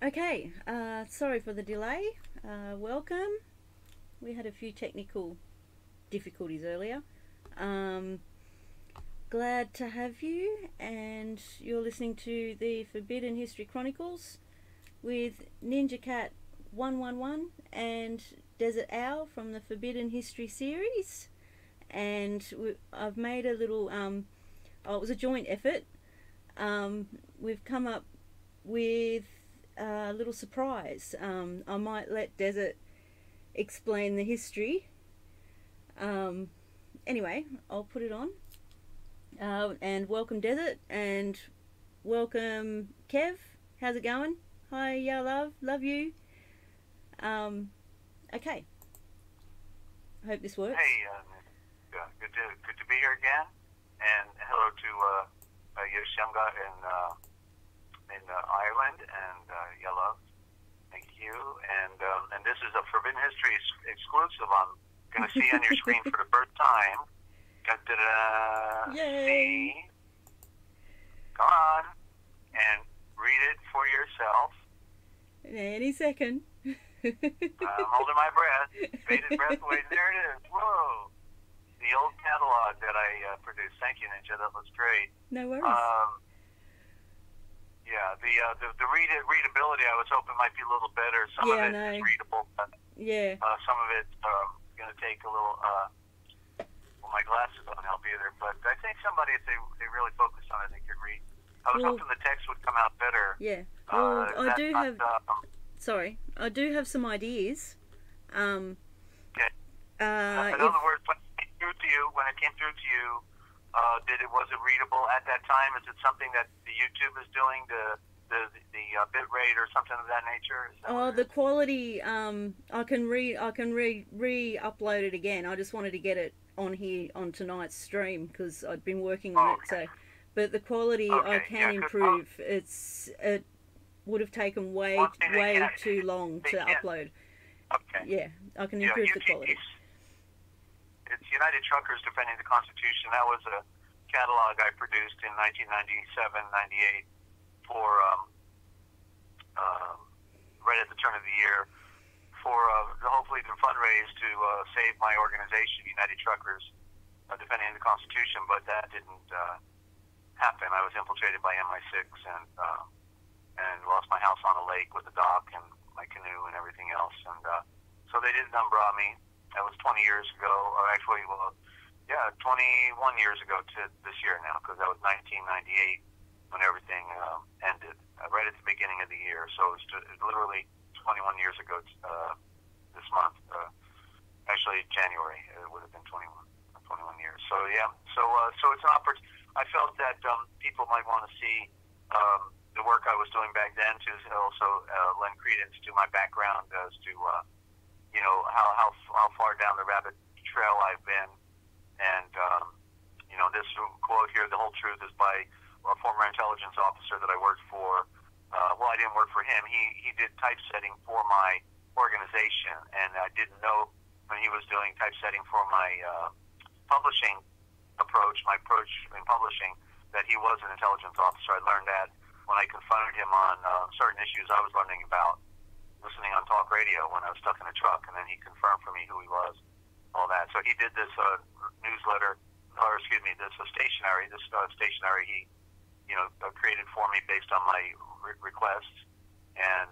Okay, sorry for the delay. Welcome. We had a few technical difficulties earlier. Glad to have you, and you're listening to the Forbidden History Chronicles with Ninja Cat 111 and Dezert-Owl from the Forbidden History series. And I've made a little, it was a joint effort. We've come up with a little surprise. I might let Desert explain the history. Anyway, I'll put it on. And welcome Desert, and welcome Kev. How's it going? Hi, yeah, love you. Okay. I hope this works. Hey, good to be here again, and hello to Yoshunga in Ireland, and Yellow. Thank you. And this is a Forbidden History exclusive. I'm going to see on your screen for the first time. Da-da-da. Yay! See. Come on, and read it for yourself. Any second. I'm holding my breath. Bated breath away. There it is. Whoa. The old catalog that I produced. Thank you, Ninja. That was great. No worries. Yeah, the readability I was hoping might be a little better. Some of it is readable, but some of it's going to take a little. Well, my glasses don't help either. But I think somebody, if they really focused on it, they could read. I was hoping the text would come out better. Yeah. Well, I do have. Sorry, I do have some ideas. Okay. In other words, when it came through to you, was it readable at that time? Is it something that the YouTube is doing, the bit rate or something of that nature? The quality. I can re-upload it again. I just wanted to get it on here on tonight's stream because I'd been working on it. So, but the quality I can improve. It would have taken way too long to upload. Okay. Yeah, I can improve the quality. It's United Truckers Defending the Constitution. That was a catalog I produced in 1997-98 for right at the turn of the year for hopefully to fundraise to save my organization, United Truckers Defending the Constitution. But that didn't happen. I was infiltrated by MI6 and lost my house on a lake with a dock and my canoe and everything else. And so they didn't unbrow me. That was 20 years ago, or actually, 21 years ago to this year now, because that was 1998 when everything ended, right at the beginning of the year. So it was literally 21 years ago this month. Actually, January, it would have been 21 years. So yeah, so it's an opportunity. I felt that people might want to see the work I was doing back then to also lend credence to my background as to how far down the rabbit trail I've been. And this quote here, the whole truth is by a former intelligence officer that I worked for. Well, I didn't work for him. He did typesetting for my organization, and I didn't know when he was doing typesetting for my publishing approach, my approach in publishing, that he was an intelligence officer. I learned that when I confronted him on certain issues I was learning about, listening on talk radio when I was stuck in a truck, and then he confirmed for me who he was, all that. So he did this newsletter, or excuse me, this stationery he, created for me based on my requests. And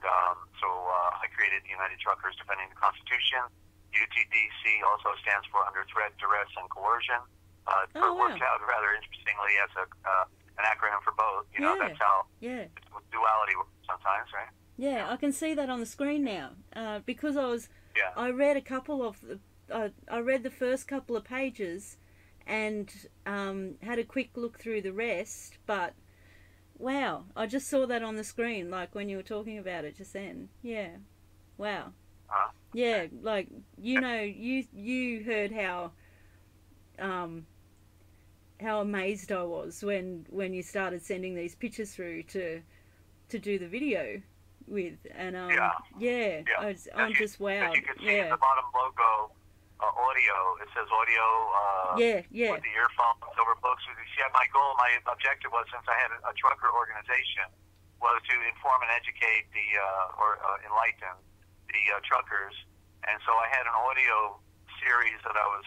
so I created United Truckers Defending the Constitution. UTDC also stands for Under Threat, Duress, and Coercion. It worked out rather interestingly as an acronym for both. That's how duality works sometimes, right? Yeah, I can see that on the screen now. Because I read a couple of I read the first couple of pages and had a quick look through the rest, but wow, I just saw that on the screen, like when you were talking about it just then. Yeah. Wow. Yeah, like you heard how amazed I was when you started sending these pictures through to do the video with, and I'm just wowed. You can see at the bottom logo, audio. It says audio. With the earphones over books. My objective was, since I had a trucker organization, was to inform and educate or enlighten the truckers. And so I had an audio series that I was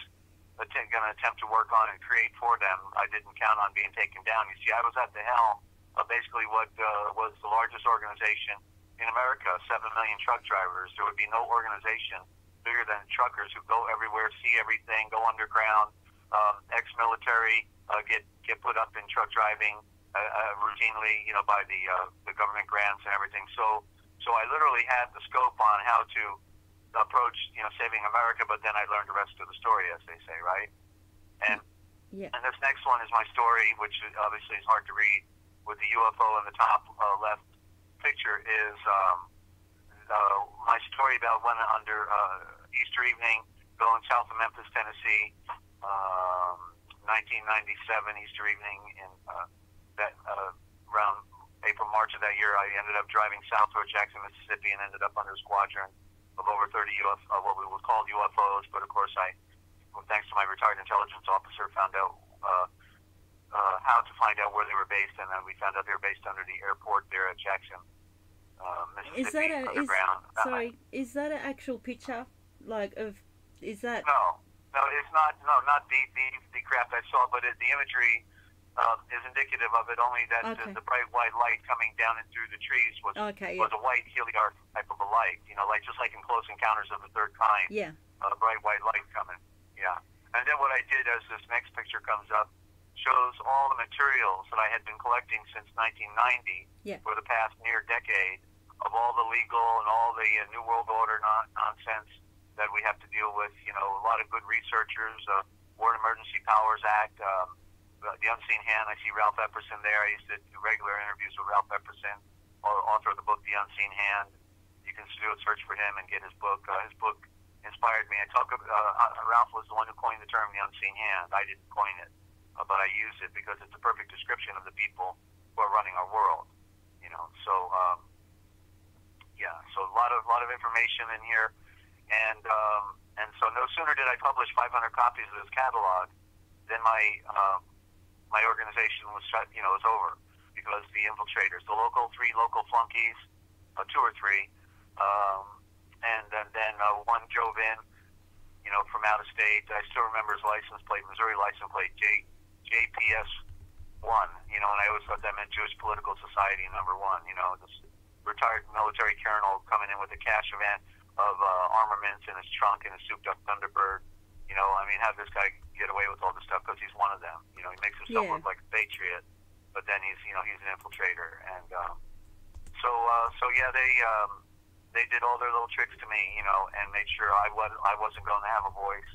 going to attempt to work on and create for them. I didn't count on being taken down. You see, I was at the helm of basically what was the largest organization in America, 7 million truck drivers. There would be no organization bigger than truckers who go everywhere, see everything, go underground, ex-military, get put up in truck driving routinely, by the government grants and everything. So I literally had the scope on how to approach, saving America, but then I learned the rest of the story, as they say, right? And and this next one is my story, which obviously is hard to read, with the UFO in the top left picture is my story about when under Easter evening, going south of Memphis, Tennessee, 1997 Easter evening in that around April, March of that year, I ended up driving south toward Jackson, Mississippi, and ended up under a squadron of over 30 what we would call UFOs. But of course, thanks to my retired intelligence officer, found out how to find out where they were based, and then we found out they were based under the airport there at Jackson, Mississippi, underground. Is that an actual picture? Is that? No, it's not. No, not the craft I saw, but the imagery is indicative of it. Only that the bright white light coming down and through the trees was a white heliarc type of a light. Like just like in Close Encounters of the Third Kind. Yeah. A bright white light coming. Yeah. And then what I did, as this next picture comes up, shows all the materials that I had been collecting since 1990 for the past near decade, of all the legal and all the New World Order nonsense that we have to deal with. A lot of good researchers, War and Emergency Powers Act, the Unseen Hand. I see Ralph Epperson there. I used to do regular interviews with Ralph Epperson, author of the book The Unseen Hand. You can do a search for him and get his book. His book inspired me. Ralph was the one who coined the term The Unseen Hand. I didn't coin it, but I use it because it's a perfect description of the people who are running our world. So a lot of information in here, and so no sooner did I publish 500 copies of this catalog than my organization was shut. Was over because the infiltrators, three local flunkies, 2 or 3, and then one drove in, from out of state. I still remember his license plate, Missouri license plate, JPS1. And I always thought that meant Jewish Political Society number 1. This retired military colonel coming in with a cash van of armaments in his trunk and a souped-up Thunderbird. How did this guy get away with all this stuff? Because he's one of them. He makes himself look like a patriot, but then he's an infiltrator. And they did all their little tricks to me, and made sure I wasn't going to have a voice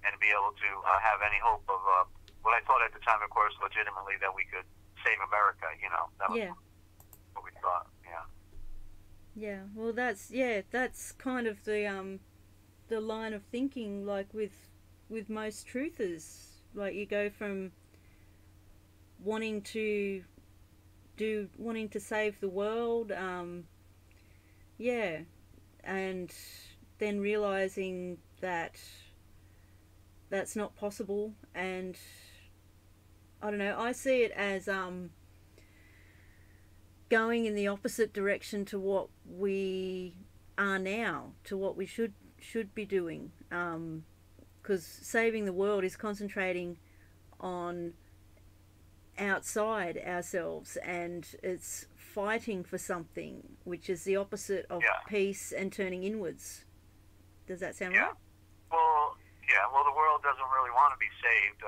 and be able to have any hope of what I thought at the time, of course, legitimately, that we could save America. That was what we thought. Yeah, well, that's kind of the line of thinking, like with most truthers. Like, you go from wanting to save the world, and then realizing that that's not possible. And I don't know, I see it as going in the opposite direction to what we are now, to what we should be doing, because saving the world is concentrating on outside ourselves, and it's fighting for something which is the opposite of peace and turning inwards. Does that sound right? Well, the world doesn't really want to be saved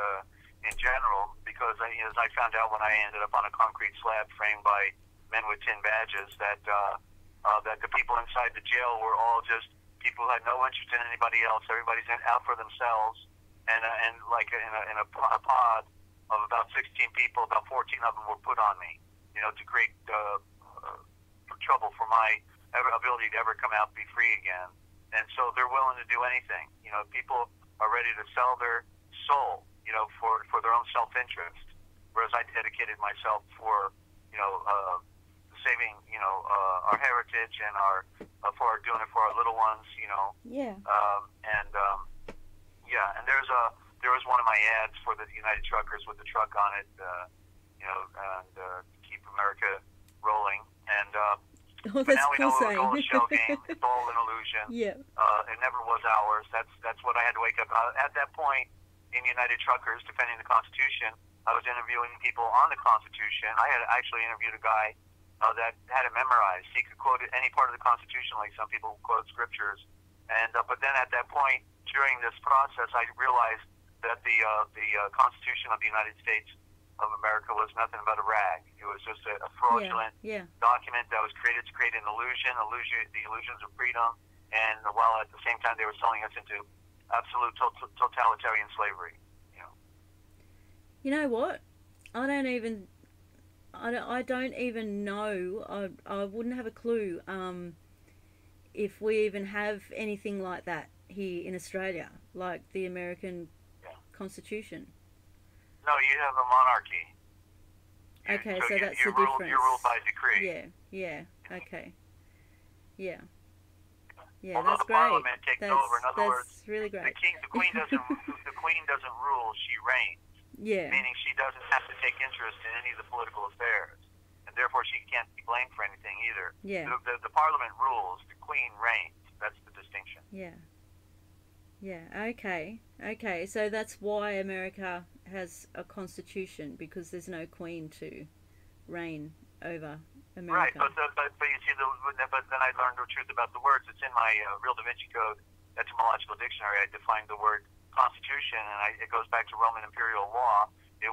in general, because as I found out when I ended up on a concrete slab framed by men with tin badges, that the people inside the jail were all just people who had no interest in anybody else. Everybody's out for themselves, and like in a pod of about 16 people, about 14 of them were put on me, to create trouble for my ability to ever come out and be free again. And so they're willing to do anything. People are ready to sell their soul, for their own self-interest, whereas I dedicated myself for, saving, our heritage and for doing it for our little ones, and there was one of my ads for the United Truckers with the truck on it, and to keep America rolling, Oh, But that's now we know cool it was all a shell game. It's all an illusion. Yeah. It never was ours. That's what I had to wake up. At that point, in United Truckers, defending the Constitution, I was interviewing people on the Constitution. I had actually interviewed a guy that had it memorized. He could quote any part of the Constitution, like some people quote scriptures. And but then at that point, during this process, I realized that the Constitution of the United States of America was nothing but a rag. It was just a fraudulent document that was created to create an illusion, the illusions of freedom, and while at the same time they were selling us into absolute totalitarian slavery. You know what? I don't even know. I wouldn't have a clue if we even have anything like that here in Australia, like the American Constitution. No, you have a monarchy. Okay, so that's the difference. You're ruled by decree. Yeah. Okay. Yeah. Yeah, Although that's the great. Parliament takes over. In other words, really great. The Queen doesn't rule. She reigns. Yeah. Meaning she doesn't have to take interest in any of the political affairs, and therefore she can't be blamed for anything either. Yeah. The Parliament rules. The Queen reigns. That's the distinction. Yeah. Yeah. Okay. So that's why America has a constitution, because there's no queen to reign over America. Right, but you see, but then I learned the truth about the words. It's in my real Da Vinci Code etymological dictionary. I defined the word constitution, and it goes back to Roman imperial law. They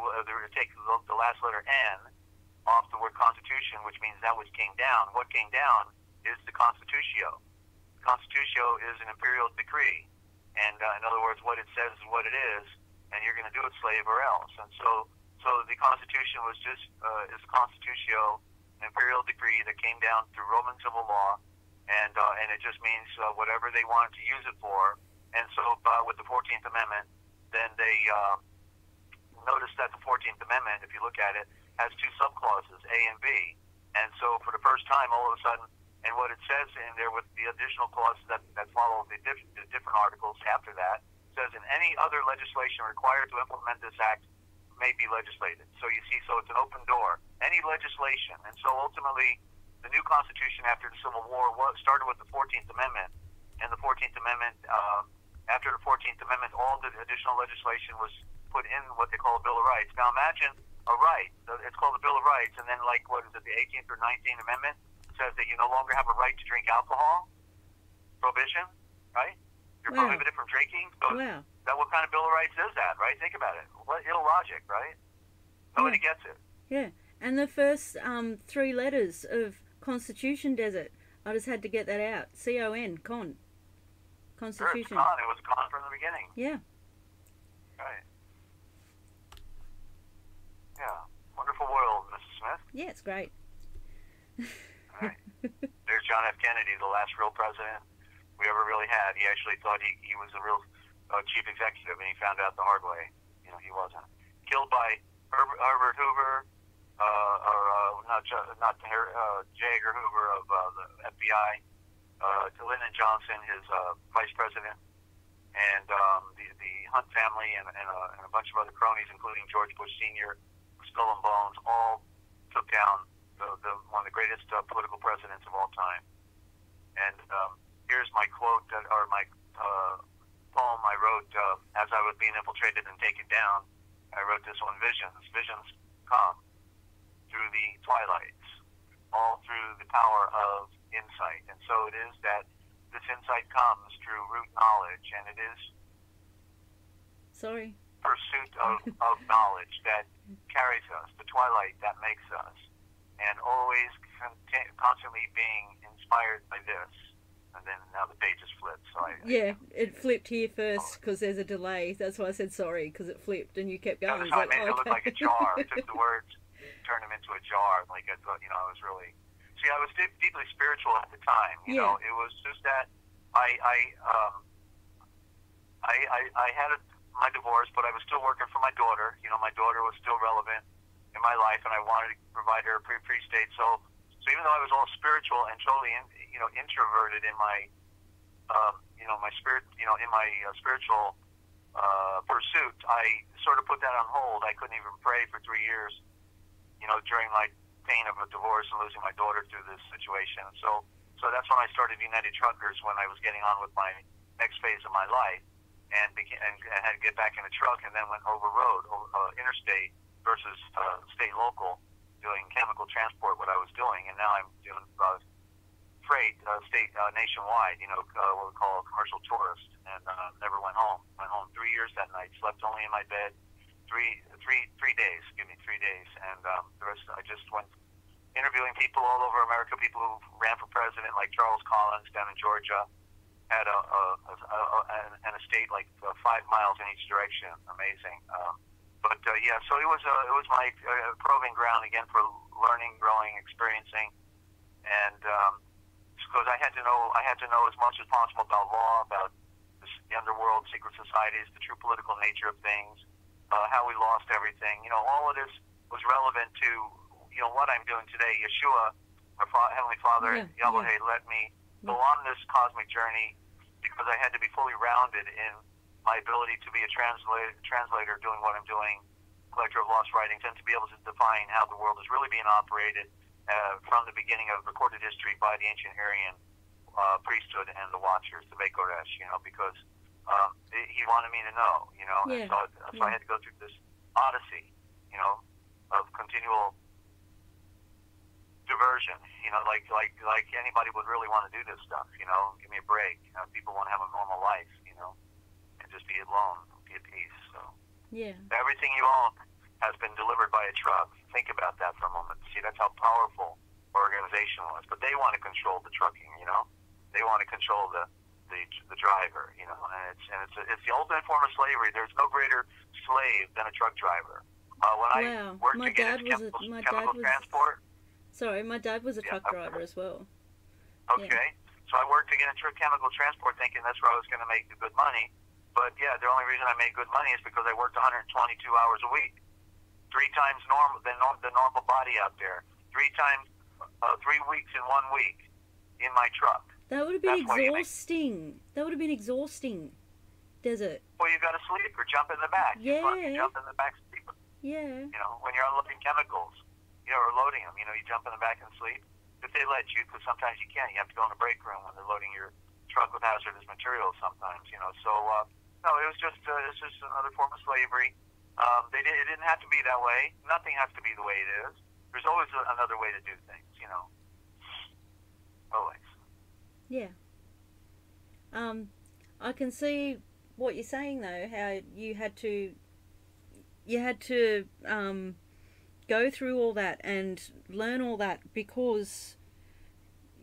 take the last letter N off the word constitution, which means that which came down. What came down is the constitutio. Constitutio is an imperial decree, and in other words, what it says is what it is, and you're going to do it slave or else. And so the Constitution was just is constitutio, an imperial decree that came down through Roman civil law, and it just means whatever they wanted to use it for. And so with the 14th Amendment, then they noticed that the 14th Amendment, if you look at it, has two subclauses, A and B. And so for the first time, all of a sudden, and what it says in there with the additional clauses that follow the different articles after that, says in any other legislation required to implement this act may be legislated. So you see, so it's an open door. Any legislation. And so ultimately, the new Constitution after the Civil War started with the 14th Amendment. And the 14th Amendment, after the 14th Amendment, all the additional legislation was put in what they call a Bill of Rights. Now imagine a right. It's called the Bill of Rights, and then like, what is it, the 18th or 19th Amendment says that you no longer have a right to drink alcohol. Prohibition, right? You're prohibited from drinking. So that what kind of Bill of Rights is that, right? Think about it. What illogic, right? Nobody gets it. Yeah, and the first three letters of Constitution, Desert, I just had to get that out. C-O-N, con. Constitution. Sure, it's con. It was con from the beginning. Yeah. Right. Yeah. Wonderful world, Mrs. Smith. Yeah, it's great. All right. There's John F. Kennedy, the last real president we ever really had. He actually thought he was a real chief executive, and he found out the hard way. He wasn't. Killed by Herbert Hoover, not J. Edgar Hoover of the FBI, Lyndon Johnson, his vice president, and the Hunt family and a bunch of other cronies, including George Bush Sr., Skull and Bones, all took down one of the greatest political presidents of all time. And here's my quote, or my poem I wrote as I was being infiltrated and taken down. I wrote this one: visions come through the twilights, all through the power of insight. And so it is that this insight comes through root knowledge, and it is pursuit of knowledge that carries us, the twilight that makes us, and always constantly being inspired by this. And then now the page is flipped. So it flipped here first because there's a delay. That's why I said sorry, because it flipped and you kept going. That's how I made it look like a jar. I took the words, turned them into a jar. Like I thought, I was really. See, I was deeply spiritual at the time. You know, it was just that I had my divorce, but I was still working for my daughter. My daughter was still relevant in my life, and I wanted to provide her a pre-state. So even though I was all spiritual and totally, introverted in my, my spirit, in my spiritual pursuit, I sort of put that on hold. I couldn't even pray for 3 years, during my pain of a divorce and losing my daughter through this situation. So that's when I started United Truckers, when I was getting on with my next phase of my life, and had to get back in a truck, and then went over road, interstate versus state local, doing chemical transport, what I was doing, and now I'm doing freight state nationwide, what we call a commercial tourist, and never went home. Went home 3 years that night, slept only in my bed, 3 days, and the rest I just went interviewing people all over America, people who ran for president, like Charles Collins down in Georgia, had an estate like 5 miles in each direction, amazing. Yeah, so it was my proving ground again for learning, growing, experiencing, and because I had to know as much as possible about law, about the underworld, secret societies, the true political nature of things, how we lost everything. All of this was relevant to what I'm doing today. Yeshua, our Heavenly Father, Yahweh, let me go on this cosmic journey because I had to be fully rounded in my ability to be a translator doing what I'm doing, collector of lost writings, and to be able to define how the world is really being operated from the beginning of recorded history by the ancient Aryan priesthood and the Watchers, the Bekoresh, because he wanted me to know, and so I had to go through this odyssey, of continual diversion, like anybody would really want to do this stuff, give me a break. People want to have a normal life, and just be alone, be at peace. So everything you own has been delivered by a truck. Think about that for a moment. See, that's how powerful our organization was. But they want to control the trucking, They want to control the driver, and it's the ultimate form of slavery. There's no greater slave than a truck driver. When I worked to get into chemical transport. Sorry, my dad was a truck driver as well. Okay. So I worked to get into chemical transport thinking that's where I was going to make the good money. But yeah, the only reason I made good money is because I worked 122 hours a week. 3 times the normal body out there. 3 times, 3 weeks in 1 week in my truck. That would have been exhausting. That would have been exhausting. Desert. Well, you got to sleep or jump in the back. Yeah. You jump in the back sleep. Yeah. When you're unloading chemicals, or loading them, you jump in the back and sleep. If they let you, because sometimes you can't. You have to go in the break room when they're loading your truck with hazardous materials sometimes, So, no, it's just another form of slavery. It didn't have to be that way. Nothing has to be the way it is. There's always another way to do things, Always. Yeah. I can see what you're saying though. How you had to go through all that and learn all that because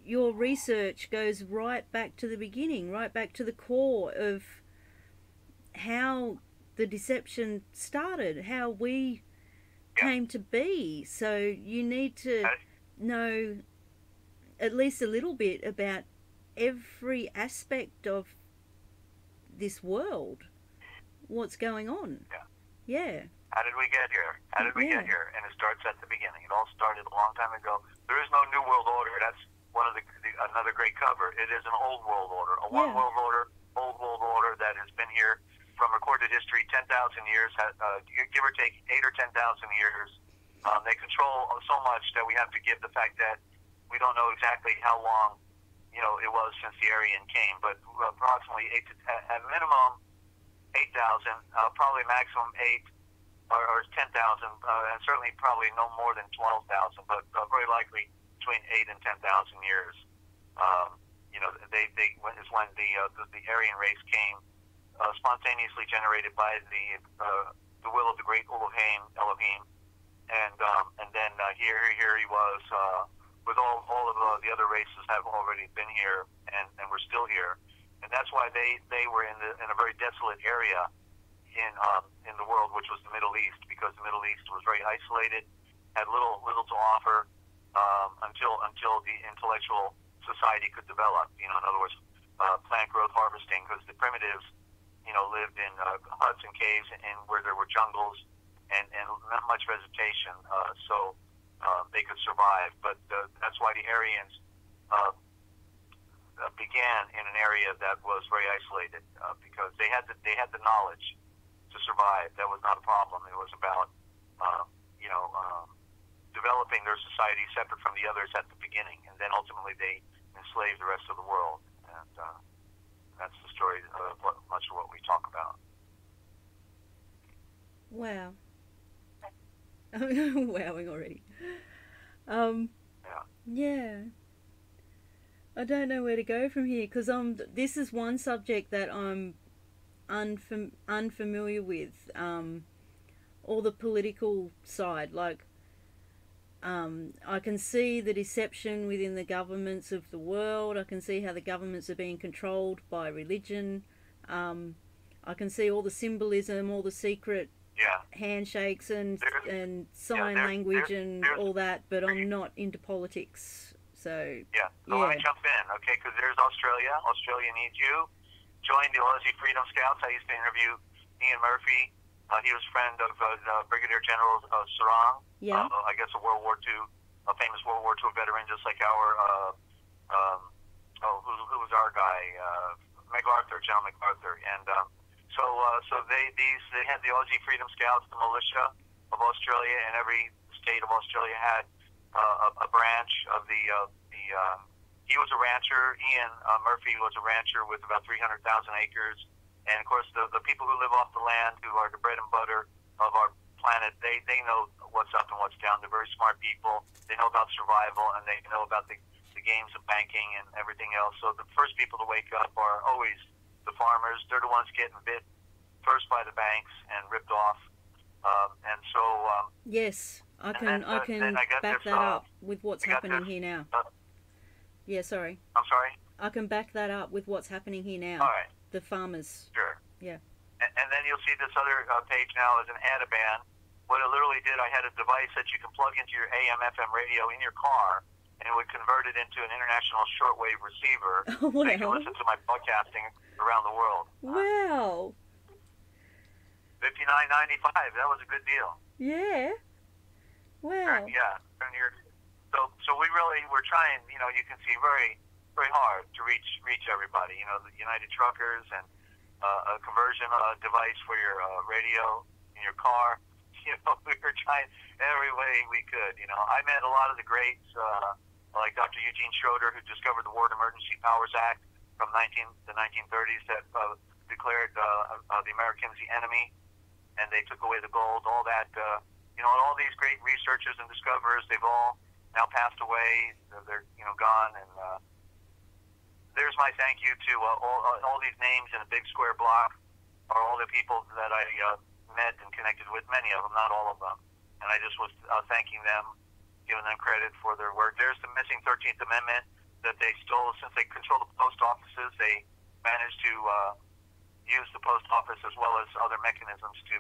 your research goes right back to the beginning, right back to the core of how the deception started, how we came to be. So you need to know at least a little bit about every aspect of this world, what's going on. Yeah. How did we get here? How did we get here? And it starts at the beginning. It all started a long time ago. There is no new world order. That's one of another great cover. It is an old world order, a one world order, old world order that has been here from recorded history, 10,000 years, give or take 8 or 10,000 years. They control so much that we have to give the fact that we don't know exactly how long, it was since the Aryan came, but approximately at minimum 8,000, probably maximum 8 or 10,000, and certainly probably no more than 12,000, but very likely between 8 and 10,000 years. Is when the Aryan race came, spontaneously generated by the will of the great Elohim, and then here he was with all of the other races have already been here and we're still here, and that's why they were in a very desolate area in the world, which was the Middle East, because the Middle East was very isolated, had little to offer until the intellectual society could develop. In other words, plant growth harvesting, because the primitives, lived in huts and caves and where there were jungles and not much vegetation, so they could survive. But that's why the Aryans began in an area that was very isolated, because they had the knowledge to survive. That was not a problem. It was about developing their society separate from the others at the beginning, and then ultimately they enslaved the rest of the world. And that's the story of much of what we talk about. Wow. Wowing already. Yeah. I don't know where to go from here, because this is one subject that I'm unfamiliar with. All the political side, like I can see the deception within the governments of the world. I can see how the governments are being controlled by religion. I can see all the symbolism, all the secret handshakes and sign language and all that, but I'm not into politics. So let me jump in, okay? Because there's Australia. Australia needs you. Join the Aussie Freedom Scouts. I used to interview Ian Murphy. He was a friend of Brigadier General Sarang. I guess a famous World War II veteran, just like our who was our guy, MacArthur, General MacArthur, and so they had the Aussie Freedom Scouts, the militia of Australia, and every state of Australia had a branch of the. He was a rancher. Ian Murphy was a rancher with about 300,000 acres. And, of course, the people who live off the land, who are the bread and butter of our planet, they know what's up and what's down. They're very smart people. They know about survival, and they know about the games of banking and everything else. So the first people to wake up are always the farmers. They're the ones getting bit first by the banks and ripped off. Yes, I can back that up with what's happening here now. Sorry. I'm sorry? I can back that up with what's happening here now. All right. The farmers. Sure. Yeah. And then you'll see this other page now is an Adaban. What it literally did, I had a device that you can plug into your AM/FM radio in your car, and it would convert it into an international shortwave receiver. Oh, wow. So you can listen to my broadcasting around the world. Wow. $59.95. That was a good deal. Yeah. Wow. Yeah. So we really we're trying. You can see very hard to reach everybody. The United Truckers and a conversion device for your radio in your car. We were trying every way we could. I met a lot of the greats, like Dr. Eugene Schroeder, who discovered the War Emergency Powers Act from the 1930s that declared the Americans the enemy, and they took away the gold. All that, all these great researchers and discoverers, they've all now passed away. They're gone, and there's my thank you to all these names in a big square block are all the people that I met and connected with, many of them, not all of them. And I just was thanking them, giving them credit for their work. There's the missing 13th Amendment that they stole. Since they control the post offices, they managed to use the post office as well as other mechanisms to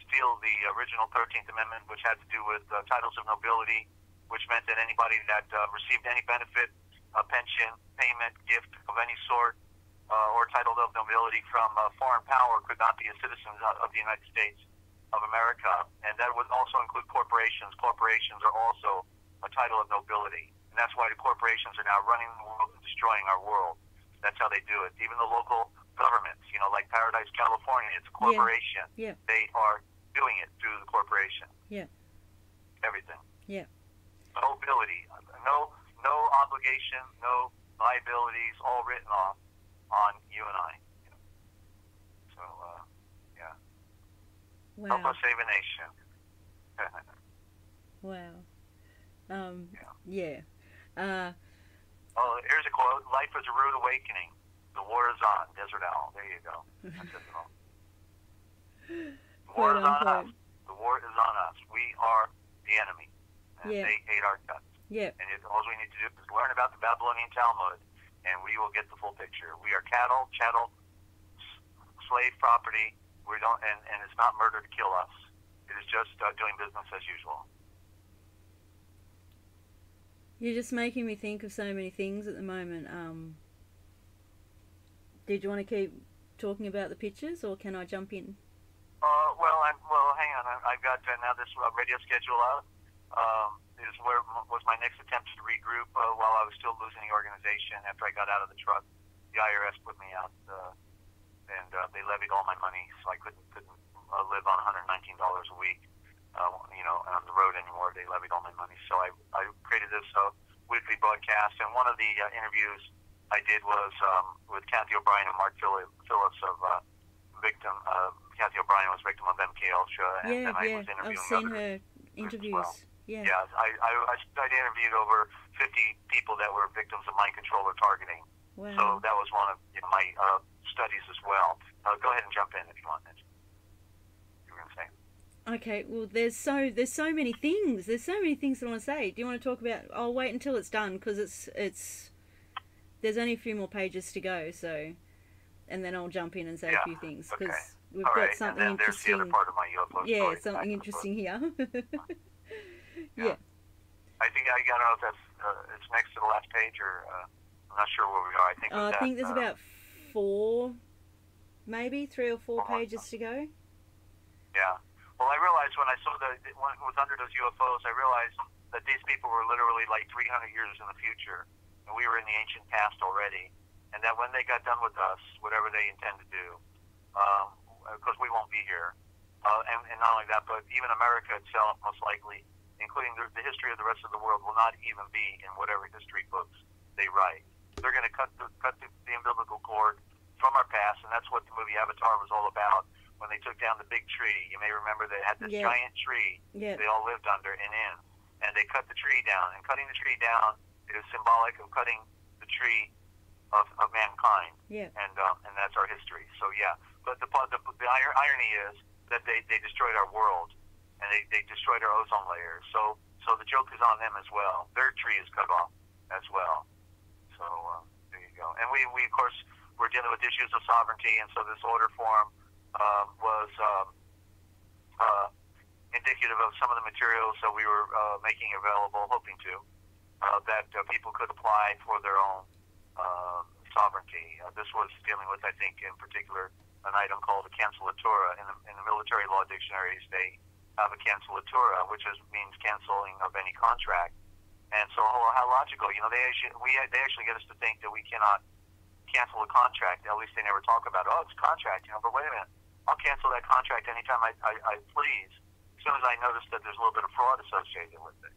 steal the original 13th Amendment, which had to do with titles of nobility, which meant that anybody that received any benefit, pension, payment, gift of any sort, or title of nobility from foreign power could not be a citizen of the United States of America. And that would also include corporations. Corporations are also a title of nobility. And that's why the corporations are now running the world and destroying our world. That's how they do it. Even the local governments, like Paradise, California, it's a corporation. Yeah. They are doing it through the corporation. Yeah. Everything. Yeah. Nobility. No obligation, no liabilities, all written off on you and I. So, yeah. Wow. Help us save a nation. Wow. Yeah. Here's a quote. Life is a rude awakening. The war is on. Dezert-Owl. There you go. That's it. The war is on us. The war is on us. We are the enemy. And they hate our guts. Yeah. And all we need to do is learn about the Babylonian Talmud, and we will get the full picture. We are cattle, chattel, slave property. We don't, and it's not murder to kill us. It is just doing business as usual. You're just making me think of so many things at the moment. Did you want to keep talking about the pictures, or can I jump in? Hang on. I've got now this radio schedule out. Is where was my next attempt to regroup while I was still losing the organization after I got out of the truck. The IRS put me out, and they levied all my money, so I couldn't live on $119 a week. on the road anymore. They levied all my money. So I created this weekly broadcast, and one of the interviews I did was with Kathy O'Brien and Mark Phillips of victim. Kathy O'Brien was victim of MK Ultra, and I was interviewing I've seen her interviews. Well. Yeah. Yeah, I interviewed over 50 people that were victims of mind control or targeting. Wow. So that was one of my studies as well. Go ahead and jump in if you want. You were going to say. Okay. Well, there's so many things. There's so many things I want to say. Do you want to talk about? I'll wait until it's done because it's. There's only a few more pages to go, so, and then I'll jump in and say a few things because we've got something and then interesting. There's the other part of my UFO story. Something interesting here. Yeah. I think I don't know if that's it's next to the last page or I'm not sure where we are. I think there's about 4, maybe 3 or 4 pages to go. Yeah. Well, I realized when I saw when it was under those UFOs, I realized that these people were literally like 300 years in the future, and we were in the ancient past already, and that when they got done with us, whatever they intend to do, because we won't be here, and not only that, but even America itself, most likely, including the history of the rest of the world, will not even be in whatever history books they write. They're going to cut the umbilical cord from our past, and that's what the movie Avatar was all about. When they took down the big tree, you may remember they had this giant tree they all lived under and in, and they cut the tree down. And cutting the tree down is symbolic of cutting the tree of mankind. Yeah. And that's our history. So yeah, but the irony is that they destroyed our world. And they destroyed our ozone layer. So the joke is on them as well. Their tree is cut off as well. So there you go. And we of course were dealing with issues of sovereignty, and so this order form was indicative of some of the materials that we were making available, hoping to that people could apply for their own sovereignty. This was dealing with, I think, in particular, an item called a cancelatura. In the military law dictionaries, they have a cancelatura, which means canceling of any contract. And so how logical, they actually get us to think that we cannot cancel a contract. At least they never talk about, it's a contract, but wait a minute, I'll cancel that contract anytime I please, as soon as I notice that there's a little bit of fraud associated with it,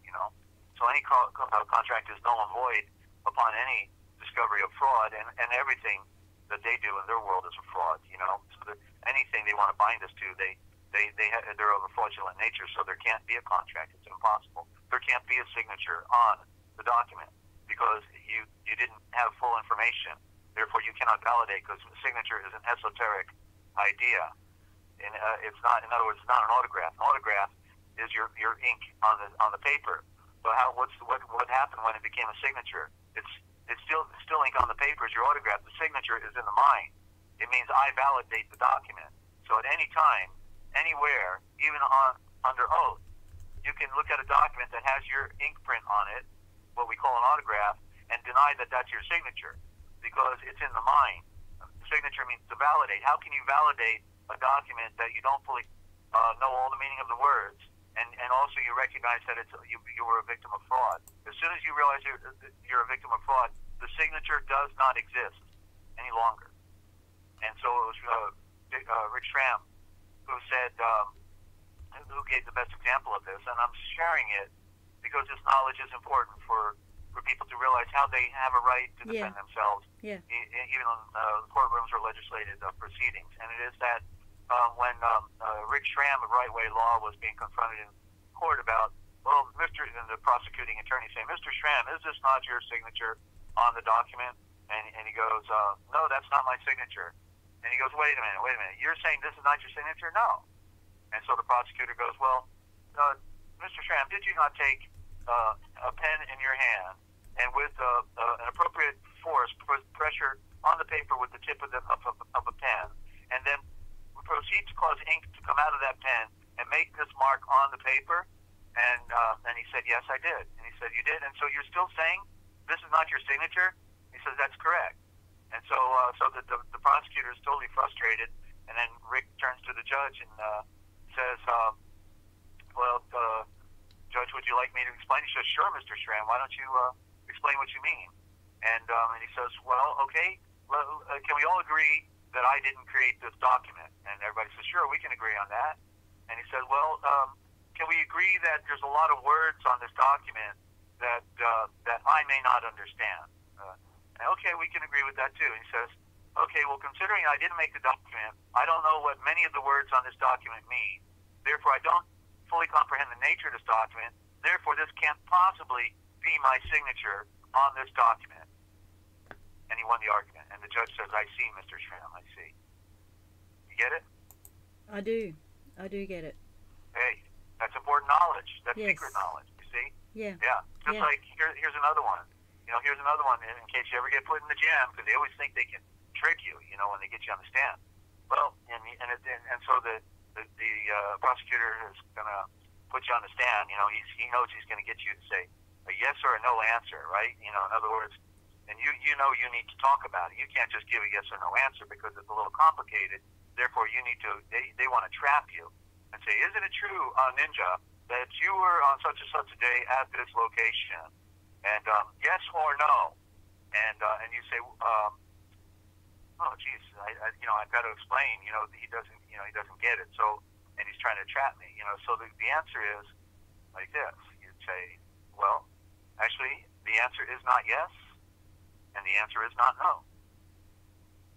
So any contract is null and void upon any discovery of fraud, and everything that they do in their world is a fraud, So anything they want to bind us to, they're of a fraudulent nature, so there can't be a contract. It's impossible. There can't be a signature on the document because you didn't have full information. Therefore, you cannot validate because a signature is an esoteric idea, and it's not. In other words, it's not an autograph. An autograph is your ink on the paper. So what happened when it became a signature? It's still ink on the paper is your autograph. The signature is in the mind. It means I validate the document. So at any time, anywhere, even under oath, you can look at a document that has your ink print on it, what we call an autograph, and deny that that's your signature because it's in the mind. Signature means to validate. How can you validate a document that you don't fully know all the meaning of the words, and also you recognize that you were a victim of fraud? As soon as you realize you're a victim of fraud, the signature does not exist any longer. And so it was Rick Schramm who said, who gave the best example of this, and I'm sharing it because this knowledge is important for people to realize how they have a right to defend themselves, even in courtrooms or legislative proceedings. And it is that when Rick Schramm of Right Way Law was being confronted in court about, and the prosecuting attorney saying, Mr. Schramm, is this not your signature on the document? And he goes, no, that's not my signature. And he goes, wait a minute, you're saying this is not your signature? No. And so the prosecutor goes, well, Mr. Schramm, did you not take a pen in your hand and with an appropriate force put pressure on the paper with the tip of a pen and then proceed to cause ink to come out of that pen and make this mark on the paper? And he said, yes, I did. And he said, you did? And so you're still saying this is not your signature? He says, that's correct. And so the prosecutor is totally frustrated, and then Rick turns to the judge and says, Judge, would you like me to explain? He says, sure, Mr. Schramm, why don't you explain what you mean? And he says, well, okay, can we all agree that I didn't create this document? And everybody says, sure, we can agree on that. And he said, well, can we agree that there's a lot of words on this document that I may not understand? Okay, we can agree with that too. He says, okay, well, considering I didn't make the document, I don't know what many of the words on this document mean. Therefore, I don't fully comprehend the nature of this document. Therefore, this can't possibly be my signature on this document. And he won the argument. And the judge says, I see, Mr. Schramm, I see. You get it? I do. I do get it. Hey, that's important knowledge. That's Yes. secret knowledge, you see? Yeah. Yeah. Just Yeah. like, here's another one. You know, here's another one in case you ever get put in the jam, because they always think they can trick you, you know, when they get you on the stand. Well, and so the prosecutor is going to put you on the stand. You know, he knows he's going to get you to say a yes or a no answer, right? You know, in other words, and you know you need to talk about it. You can't just give a yes or no answer because it's a little complicated. Therefore, you need to. They want to trap you and say, "Isn't it true, Ninja, that you were on such and such a day at this location?" And yes or no, and you say, "Oh, geez, I've got to explain." You know, he doesn't get it. So, and he's trying to trap me. You know, so the answer is like this. You'd say, "Well, actually, the answer is not yes, and the answer is not no."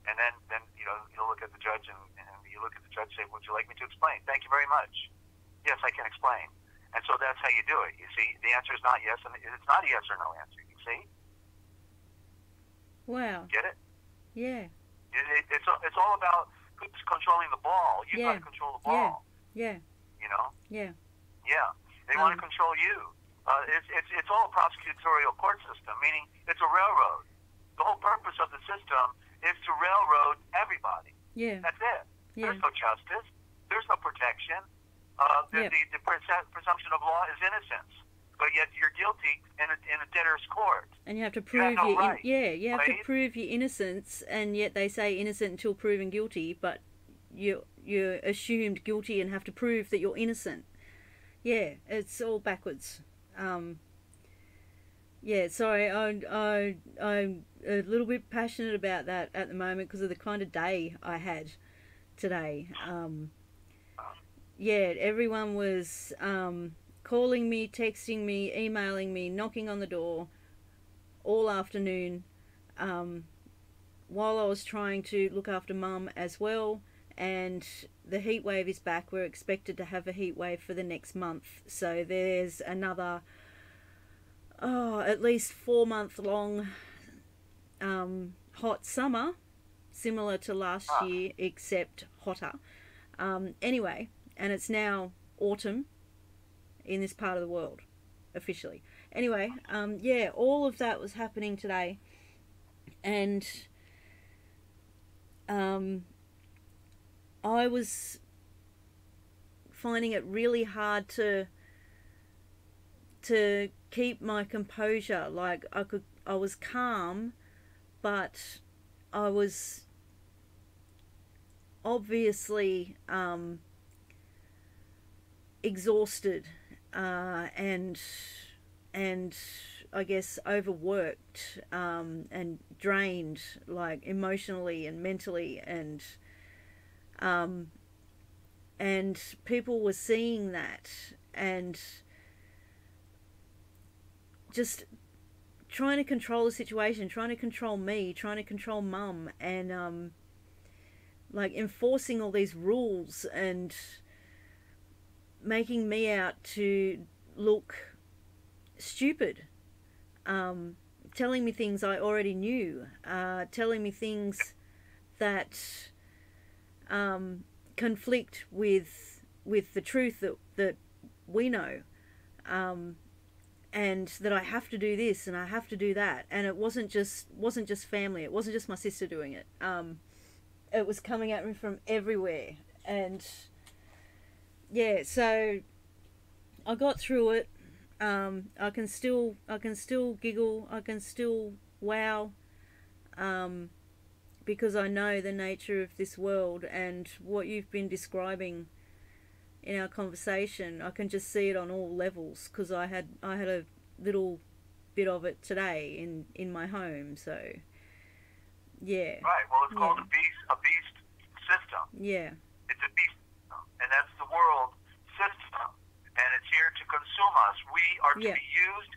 And then you'll look at the judge and you look at the judge and say, "Would you like me to explain?" "Thank you very much." "Yes, I can explain." And so that's how you do it. You see, the answer is not yes, and it's not a yes or no answer. You see? Wow. Get it? Yeah. It's all about who's controlling the ball. You've got to control the ball. Yeah. You know? Yeah. Yeah. They want to control you. It's all a prosecutorial court system, meaning it's a railroad. The whole purpose of the system is to railroad everybody. Yeah. That's it. Yeah. There's no justice. There's no protection. The presumption of law is innocence, but yet you're guilty in a debtor's court. And you have to prove to prove your innocence, and yet they say innocent until proven guilty, but you're assumed guilty and have to prove that you're innocent. Yeah, it's all backwards. Yeah, sorry, I'm a little bit passionate about that at the moment because of the kind of day I had today. Yeah, everyone was calling me, texting me, emailing me, knocking on the door all afternoon while I was trying to look after Mum as well. And the heat wave is back. We're expected to have a heat wave for the next month. So there's another, at least 4-month long hot summer, similar to last year, except hotter. Anyway, and it's now autumn in this part of the world, officially. Anyway, yeah, all of that was happening today. And I was finding it really hard to keep my composure. Like I was calm, but I was obviously exhausted and I guess overworked and drained, like emotionally and mentally, and people were seeing that and just trying to control the situation, trying to control me, trying to control Mum, and like enforcing all these rules and making me out to look stupid, telling me things I already knew, telling me things that conflict with the truth that we know, and that I have to do this and I have to do that. And it wasn't just family. It wasn't just my sister doing it. It was coming at me from everywhere. And yeah, so I got through it. I can still giggle. I can still wow, because I know the nature of this world and what you've been describing in our conversation. I can just see it on all levels because I had a little bit of it today in my home. So yeah. Right. Well, it's called a beast system. Yeah. It's a beast system, and that's the world system. And it's here to consume us. We are to be used,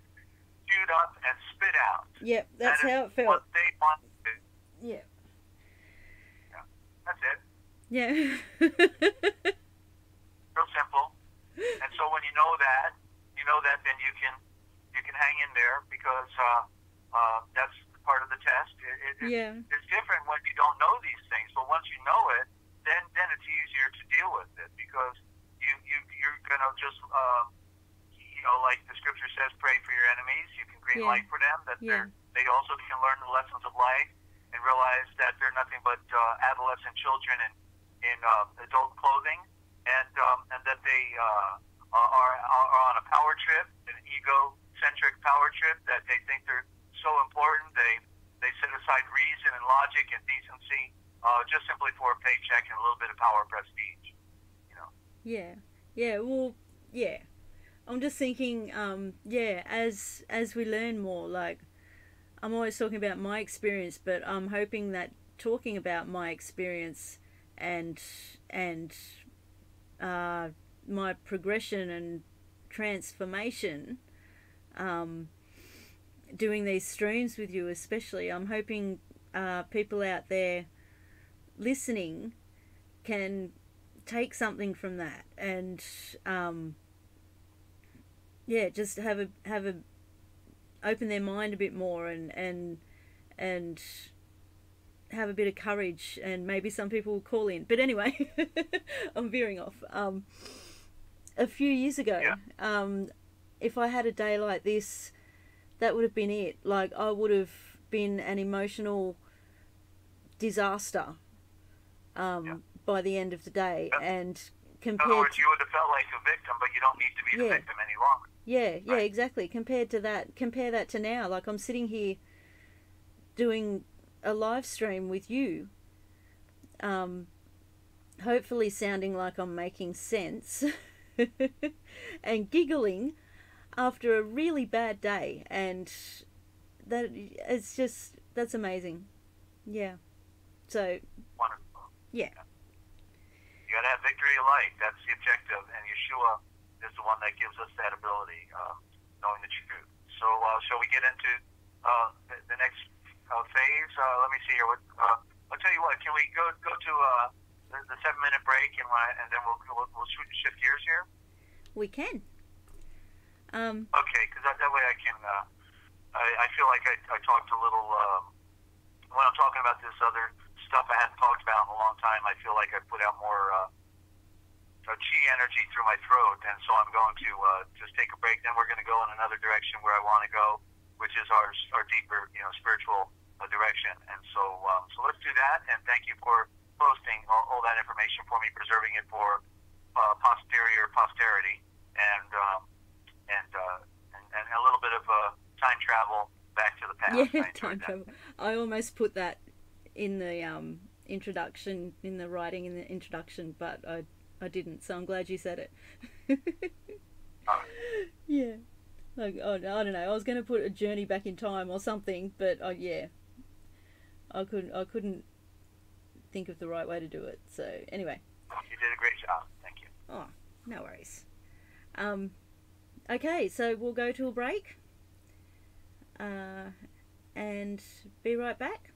chewed up, and spit out. Yep, that's how it felt. What they want to do. Yeah. Yeah, that's it. Yeah. Real simple. And so when you know that, then you can hang in there, because that's part of the test. It's different when you don't know these things, but once you know it, then it's easier to deal with it, because you're gonna just like the scripture says, pray for your enemies. You can create light for them, that they also can learn the lessons of life and realize that they're nothing but adolescent children in adult clothing, and that they are on a power trip, an egocentric power trip, that they think they're so important. They set aside reason and logic and decency just simply for a paycheck and a little bit of power and prestige. Yeah. Well, yeah. I'm just thinking, as we learn more, like, I'm always talking about my experience, but I'm hoping that talking about my experience and my progression and transformation, doing these streams with you especially, I'm hoping people out there listening can take something from that, and just have a open their mind a bit more, and have a bit of courage, and maybe some people will call in. But anyway, I'm veering off. A few years ago, if I had a day like this, that would have been it. Like, I would have been an emotional disaster by the end of the day. And compared, in other words, you would have felt like a victim, but you don't need to be the victim any longer. Yeah, exactly. Compared to that, compare that to now. Like, I'm sitting here doing a live stream with you, hopefully sounding like I'm making sense and giggling after a really bad day, and that's amazing. Yeah. So wonderful. Yeah. You gotta have victory of light. That's the objective, and Yeshua is the one that gives us that ability, knowing the truth. So shall we get into the next phase? Let me see here. I'll tell you what. Can we go to the 7-minute break, and then we'll shift gears here? We can. Okay, because that way I can. I feel like I talked a little when I'm talking about this other stuff I hadn't talked about in a long time. I feel like I put out more chi energy through my throat, and so I'm going to just take a break. Then we're going to go in another direction where I want to go, which is our deeper, spiritual direction. And so let's do that. And thank you for posting all that information for me, preserving it for posterity, and a little bit of time travel back to the past. Yeah, time travel. I almost put that in the introduction, in the writing in the introduction, but I didn't, so I'm glad you said it. Yeah. Like, I don't know, I was going to put a journey back in time or something, but I couldn't think of the right way to do it. So anyway. You did a great job. Thank you. Oh, no worries. Okay, so we'll go to a break, and be right back.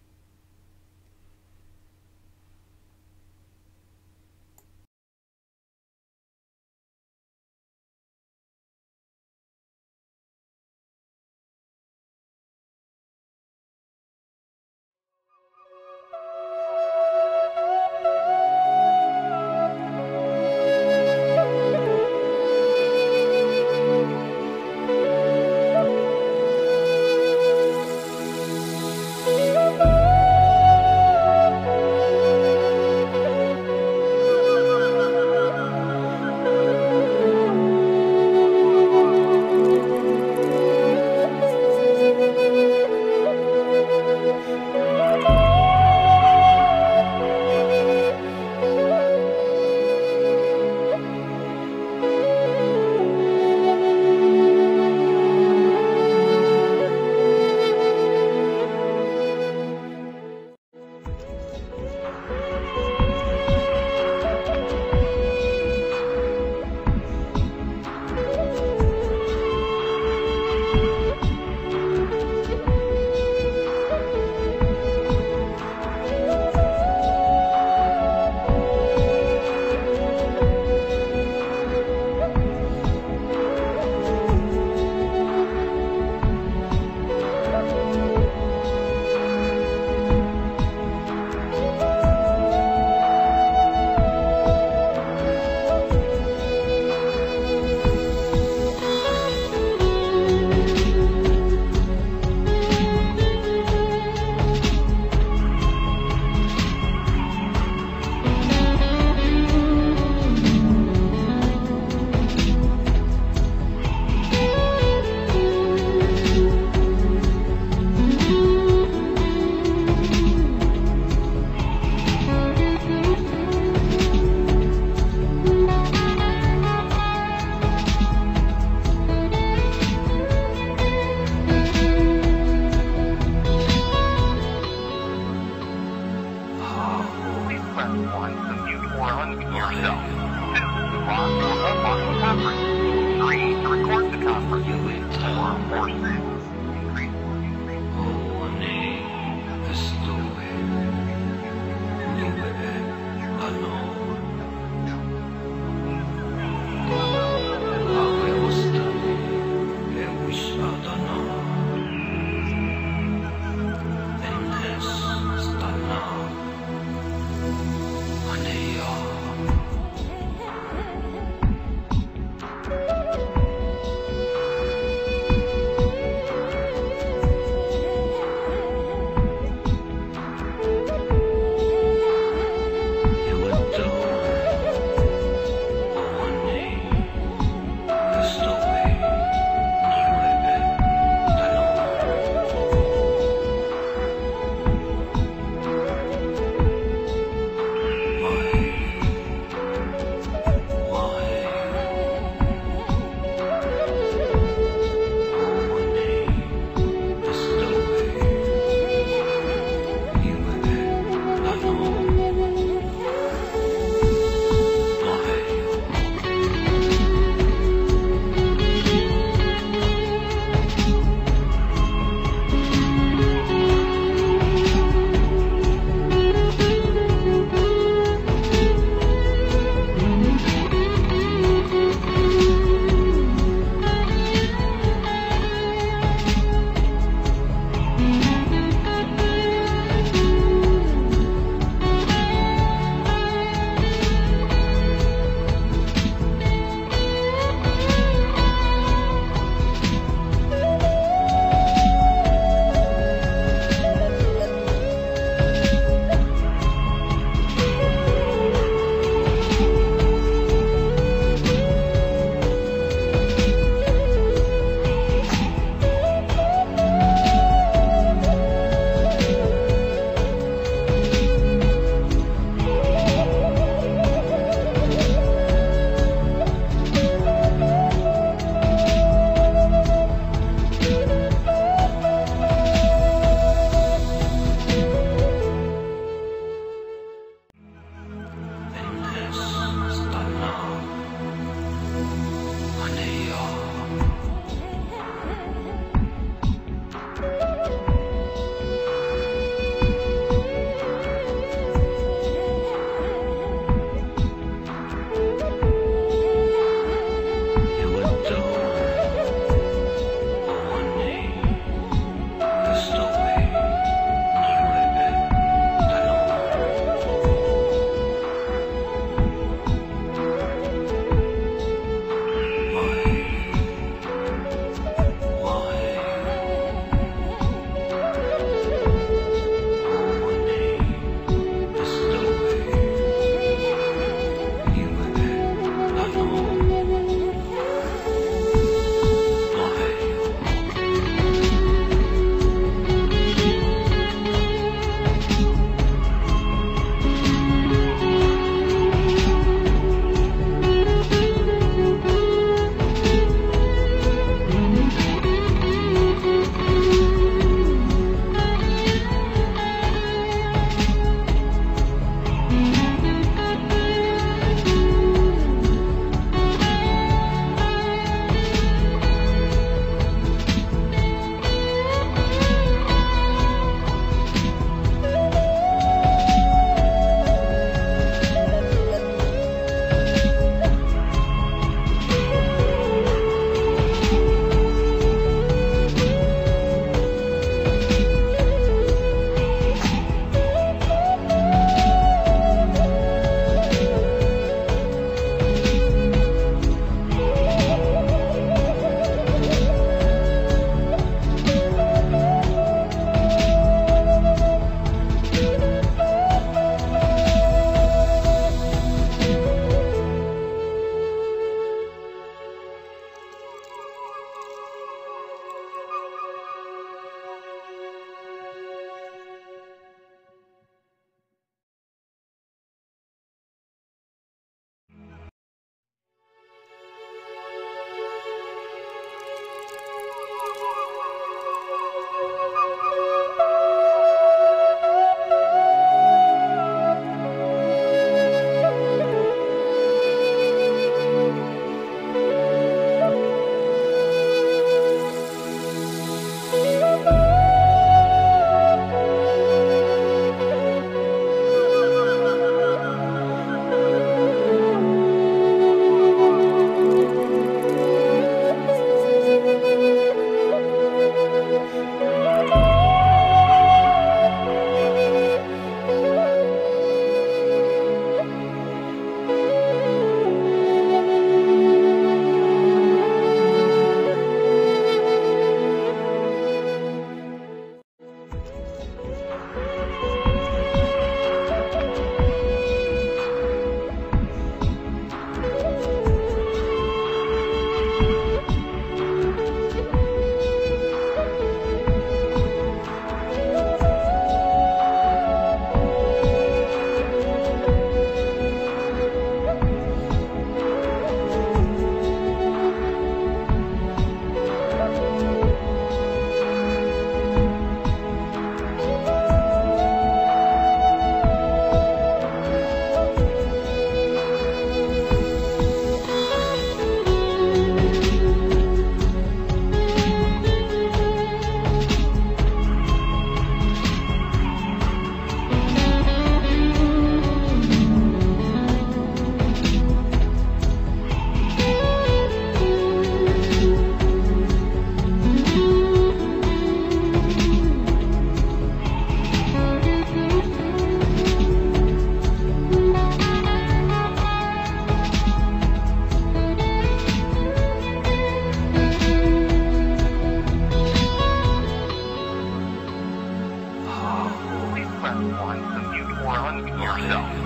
1. To mute or unmute yourself. 2.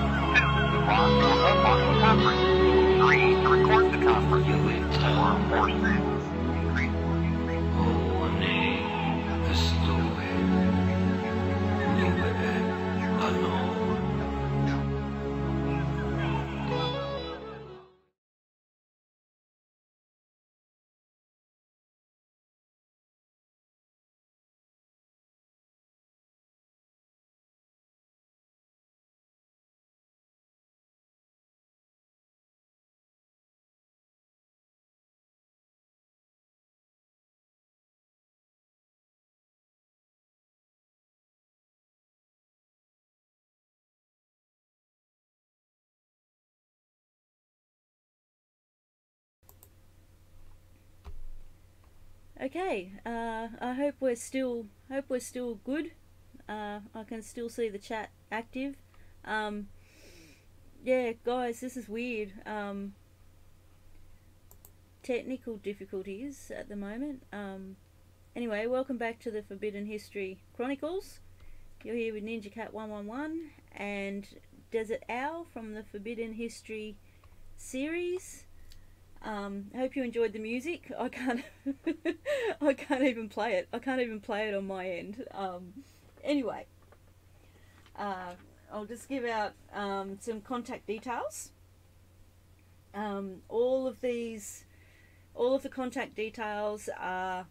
To pause or hold on the conference. 3. To record the conference. 4. Or 6. Increase. Okay, I hope we're still good. I can still see the chat active. Yeah, guys, this is weird. Technical difficulties at the moment. Anyway, welcome back to the Forbidden History Chronicles. You're here with Ninja Cat 111 and Dezert-Owl from the Forbidden History series. Hope you enjoyed the music. I can't I can't even play it. I can't even play it on my end. Anyway, I'll just give out some contact details. All of the contact details are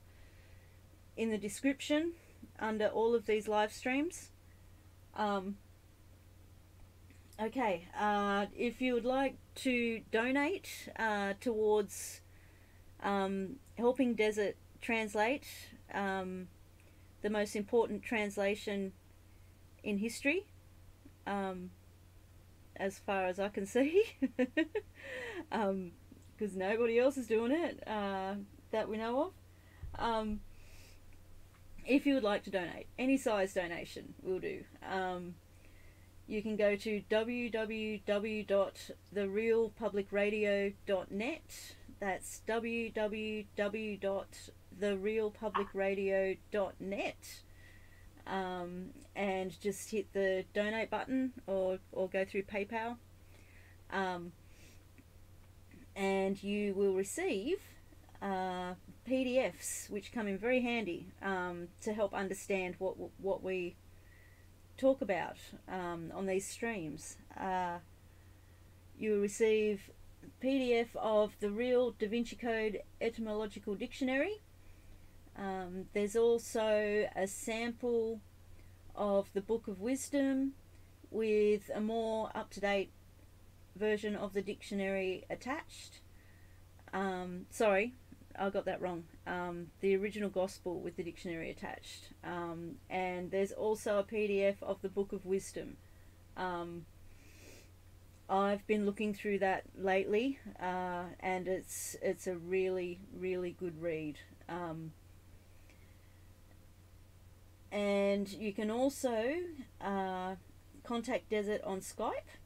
in the description under all of these live streams. Okay, if you would like to donate towards helping Desert translate the most important translation in history, as far as I can see, because nobody else is doing it that we know of. If you would like to donate, any size donation will do. You can go to www.therealpublicradio.net. That's www.therealpublicradio.net. And just hit the donate button or go through PayPal. And you will receive PDFs, which come in very handy to help understand what we talk about on these streams. You will receive PDF of the Real Da Vinci Code Etymological Dictionary. There's also a sample of the Book of Wisdom with a more up-to-date version of the dictionary attached. Sorry, I got that wrong. The original Gospel with the dictionary attached. And there's also a PDF of the Book of Wisdom. I've been looking through that lately, and it's a really, really good read. And you can also contact Desert on Skype,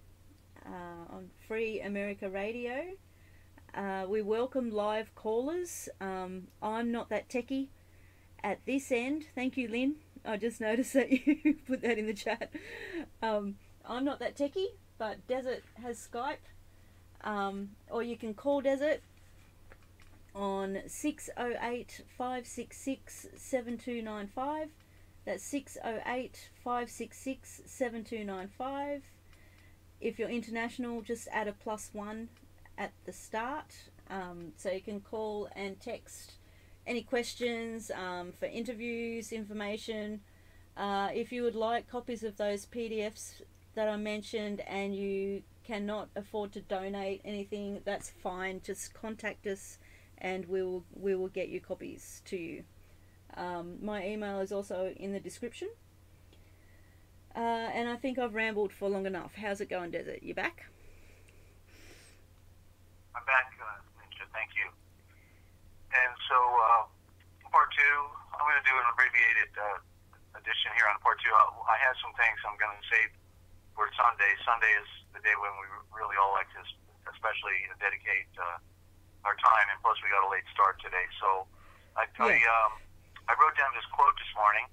on Free America Radio. We welcome live callers. I'm not that techie at this end. Thank you, Lynn. I just noticed that you put that in the chat. I'm not that techie, but Desert has Skype. Or you can call Desert on 608-566-7295. That's 608-566-7295. If you're international, just add a +1 at the start, so you can call and text any questions for interviews, information. If you would like copies of those PDFs that I mentioned and you cannot afford to donate anything, that's fine. Just contact us and we will get you copies to you. My email is also in the description. And I think I've rambled for long enough. How's it going, Desert? You back? I'm back, Ninja. Thank you. And so, part two, I'm going to do an abbreviated edition here on part two. I have some things I'm going to save for Sunday. Sunday is the day when we really all like to, especially dedicate our time. And plus, we got a late start today. So, I wrote down this quote this morning,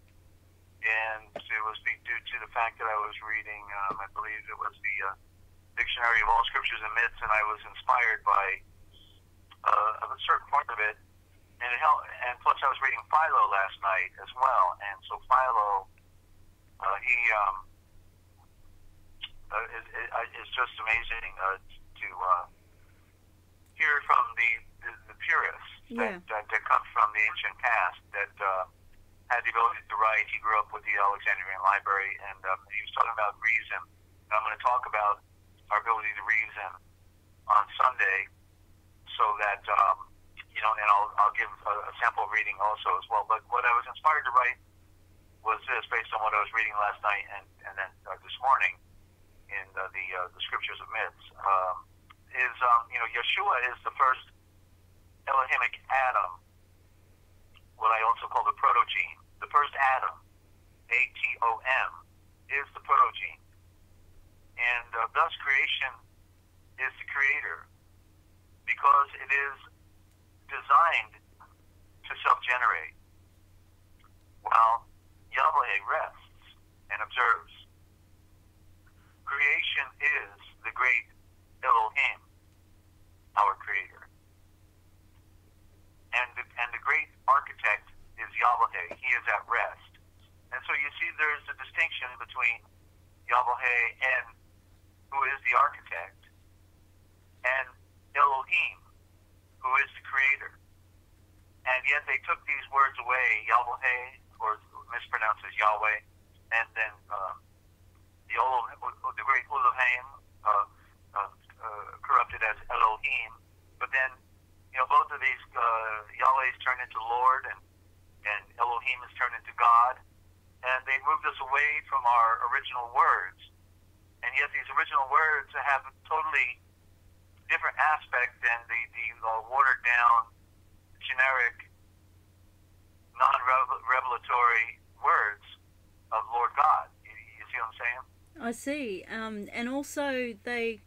and it was due to the fact that I was reading. I believe it was the Dictionary of All Scriptures and Myths, and I was inspired by a certain part of it. And it helped, and plus I was reading Philo last night as well. And so Philo, he is just amazing to hear from the purists that come from the ancient past that had the ability to write. He grew up with the Alexandrian Library, and he was talking about reason. And I'm going to talk about our ability to reason on Sunday, so that and I'll give a sample reading also as well. But what I was inspired to write was this, based on what I was reading last night and then this morning in the Scriptures of Myths. Yeshua is the first Elohimic Adam, what I also call the protogene. The first Adam, A-T-O-M, is the protogene. And thus creation is the creator, because it is designed to self-generate, while Yahweh rests and observes. Creation is the great Elohim, our creator. And the great architect is Yahweh. He is at rest. And so you see there's a distinction between Yahweh and who is the architect, and Elohim, who is the creator. And yet they took these words away, Yahweh, or mispronounced as Yahweh, and then the great Elohim, corrupted as Elohim. But then, both of these, Yahweh's turned into Lord, and Elohim is turned into God. And they moved us away from our original words. And yet these original words have a totally different aspect than the watered down, generic, non-revelatory words of Lord God. You see what I'm saying? I see. And also they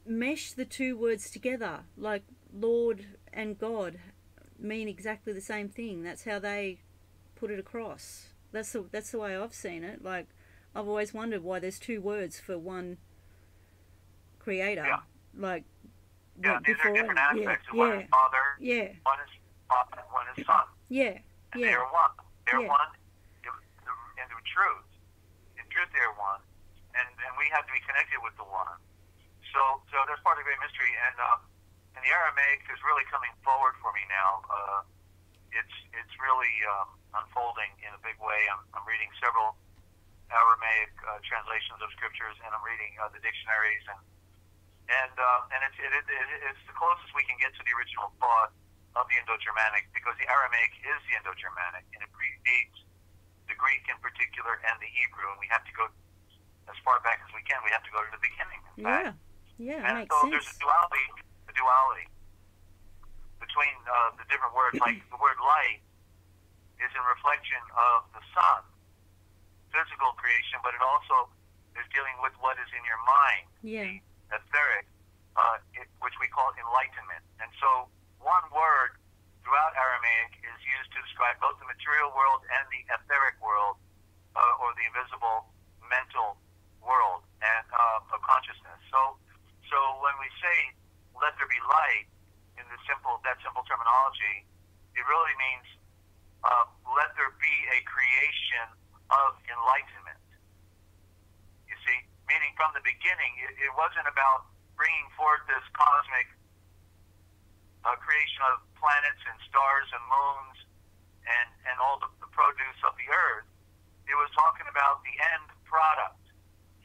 mesh the two words together, like Lord and God mean exactly the same thing. That's how they put it across. That's the way I've seen it. Like, I've always wondered why there's two words for one creator. Yeah. Like, these are different aspects. One is Father. Yeah. One is Father. One is Son. Yeah. And they are one. They're one in the truth. In truth, they are one, and we have to be connected with the one. So that's part of the great mystery, and the Aramaic is really coming forward for me now. It's really unfolding in a big way. I'm reading several Aramaic translations of scriptures, and I'm reading the dictionaries, and it's the closest we can get to the original thought of the Indo-Germanic, because the Aramaic is the Indo-Germanic, and it predates the Greek in particular and the Hebrew, and we have to go as far back as we can. We have to go to the beginning. In fact. And makes sense. There's a duality between the different words. Like the word light is in reflection of the sun, physical creation, but it also is dealing with what is in your mind, the etheric, which we call enlightenment. And so one word throughout Aramaic is used to describe both the material world and the etheric world, or the invisible mental world and of consciousness. So when we say "let there be light" in that simple terminology, it really means let there be a creation of enlightenment. You see, meaning from the beginning, it wasn't about bringing forth this cosmic creation of planets and stars and moons and all the produce of the earth. It was talking about the end product.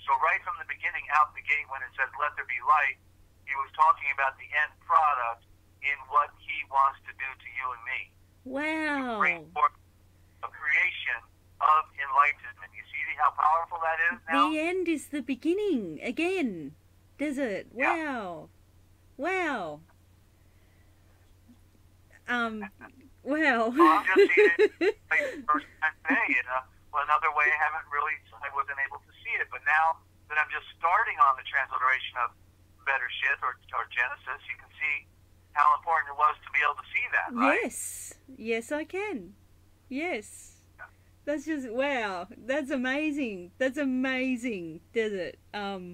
So right from the beginning, out the gate, when it says "let there be light," he was talking about the end product in what he wants to do to you and me. Wow. To bring forth a creation of enlightenment. You see how powerful that is now? The end is the beginning again. Desert. Wow. Wow. Wow. Well, I'm just seeing it for the first time today. Another way I wasn't able to see it, but now that I'm just starting on the transliteration of Better Shit or Genesis, you can see how important it was to be able to see that, right? Yes, I can. Yes. That's just, wow. That's amazing. That's amazing, Desert. Yeah.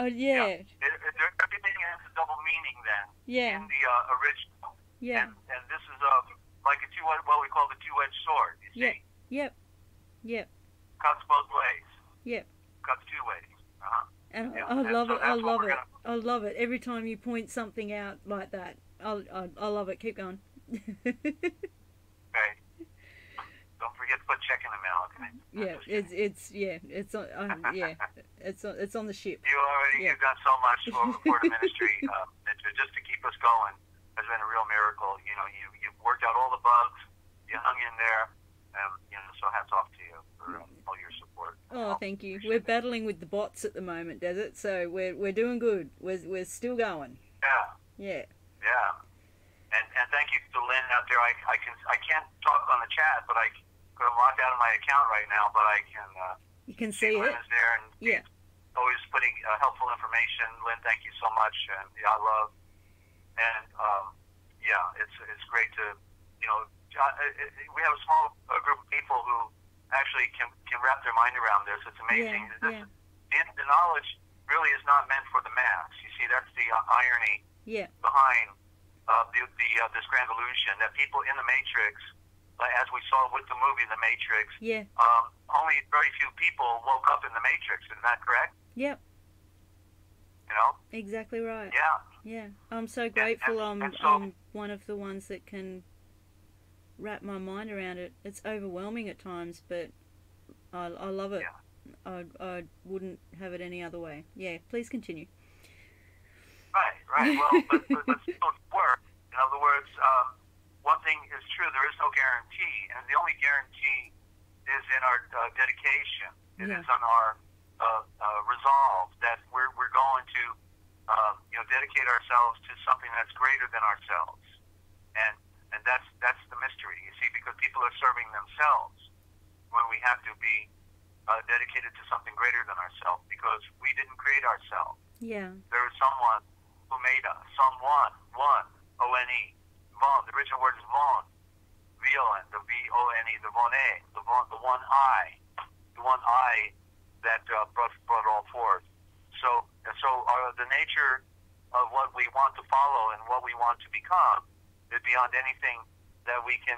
Yeah. Everything has a double meaning then. Yeah. In the original. Yeah. And this is like what we call the two-edged sword. You see? Yep. Yep. Cuts both ways. Yep. Cuts two ways. Uh-huh. And Yeah. I love so it. I love it. gonna... I love it. Every time you point something out like that, I love it. Keep going. Okay. Don't forget to put check in the mail. Okay. Yeah. It's on the ship. You've done so much for the ministry. Just to keep us going has been a real miracle. You know, you've worked out all the bugs. You hung in there. So hats off to you for all your support. Oh, thank you. We're battling with the bots at the moment, Desert. So we're doing good. We're still going. Yeah. Yeah. Yeah. And thank you to Lynn out there. I can't talk on the chat, but I'm locked out of my account right now. But I can. You can see Lynn it. is there and always putting helpful information. Lynn, thank you so much, and I love. And it's great to we have a small group of people who actually can wrap their mind around this. It's amazing. The knowledge really is not meant for the mass. You see, that's the irony behind this grand illusion that people in the Matrix, as we saw with the movie The Matrix, only very few people woke up in the Matrix. Isn't that correct? Yep. You know? Exactly right. Yeah. Yeah. I'm so grateful. I'm one of the ones that can wrap my mind around it. It's overwhelming at times, but I love it. Yeah. I wouldn't have it any other way. Yeah. Please continue. Right. Well, but still work. In other words, one thing is true: there is no guarantee, and the only guarantee is in our dedication. It is on our resolve that we're going to dedicate ourselves to something that's greater than ourselves, and that's the mystery. You see, because people are serving themselves when we have to be dedicated to something greater than ourselves, because we didn't create ourselves. Yeah. There is someone who made us. Someone, one, O-N-E. Von, the original word is von. V-O-N, the V-O-N-E, the von-A, the one I. The one I that brought all forth. So the nature of what we want to follow and what we want to become is beyond anything that we can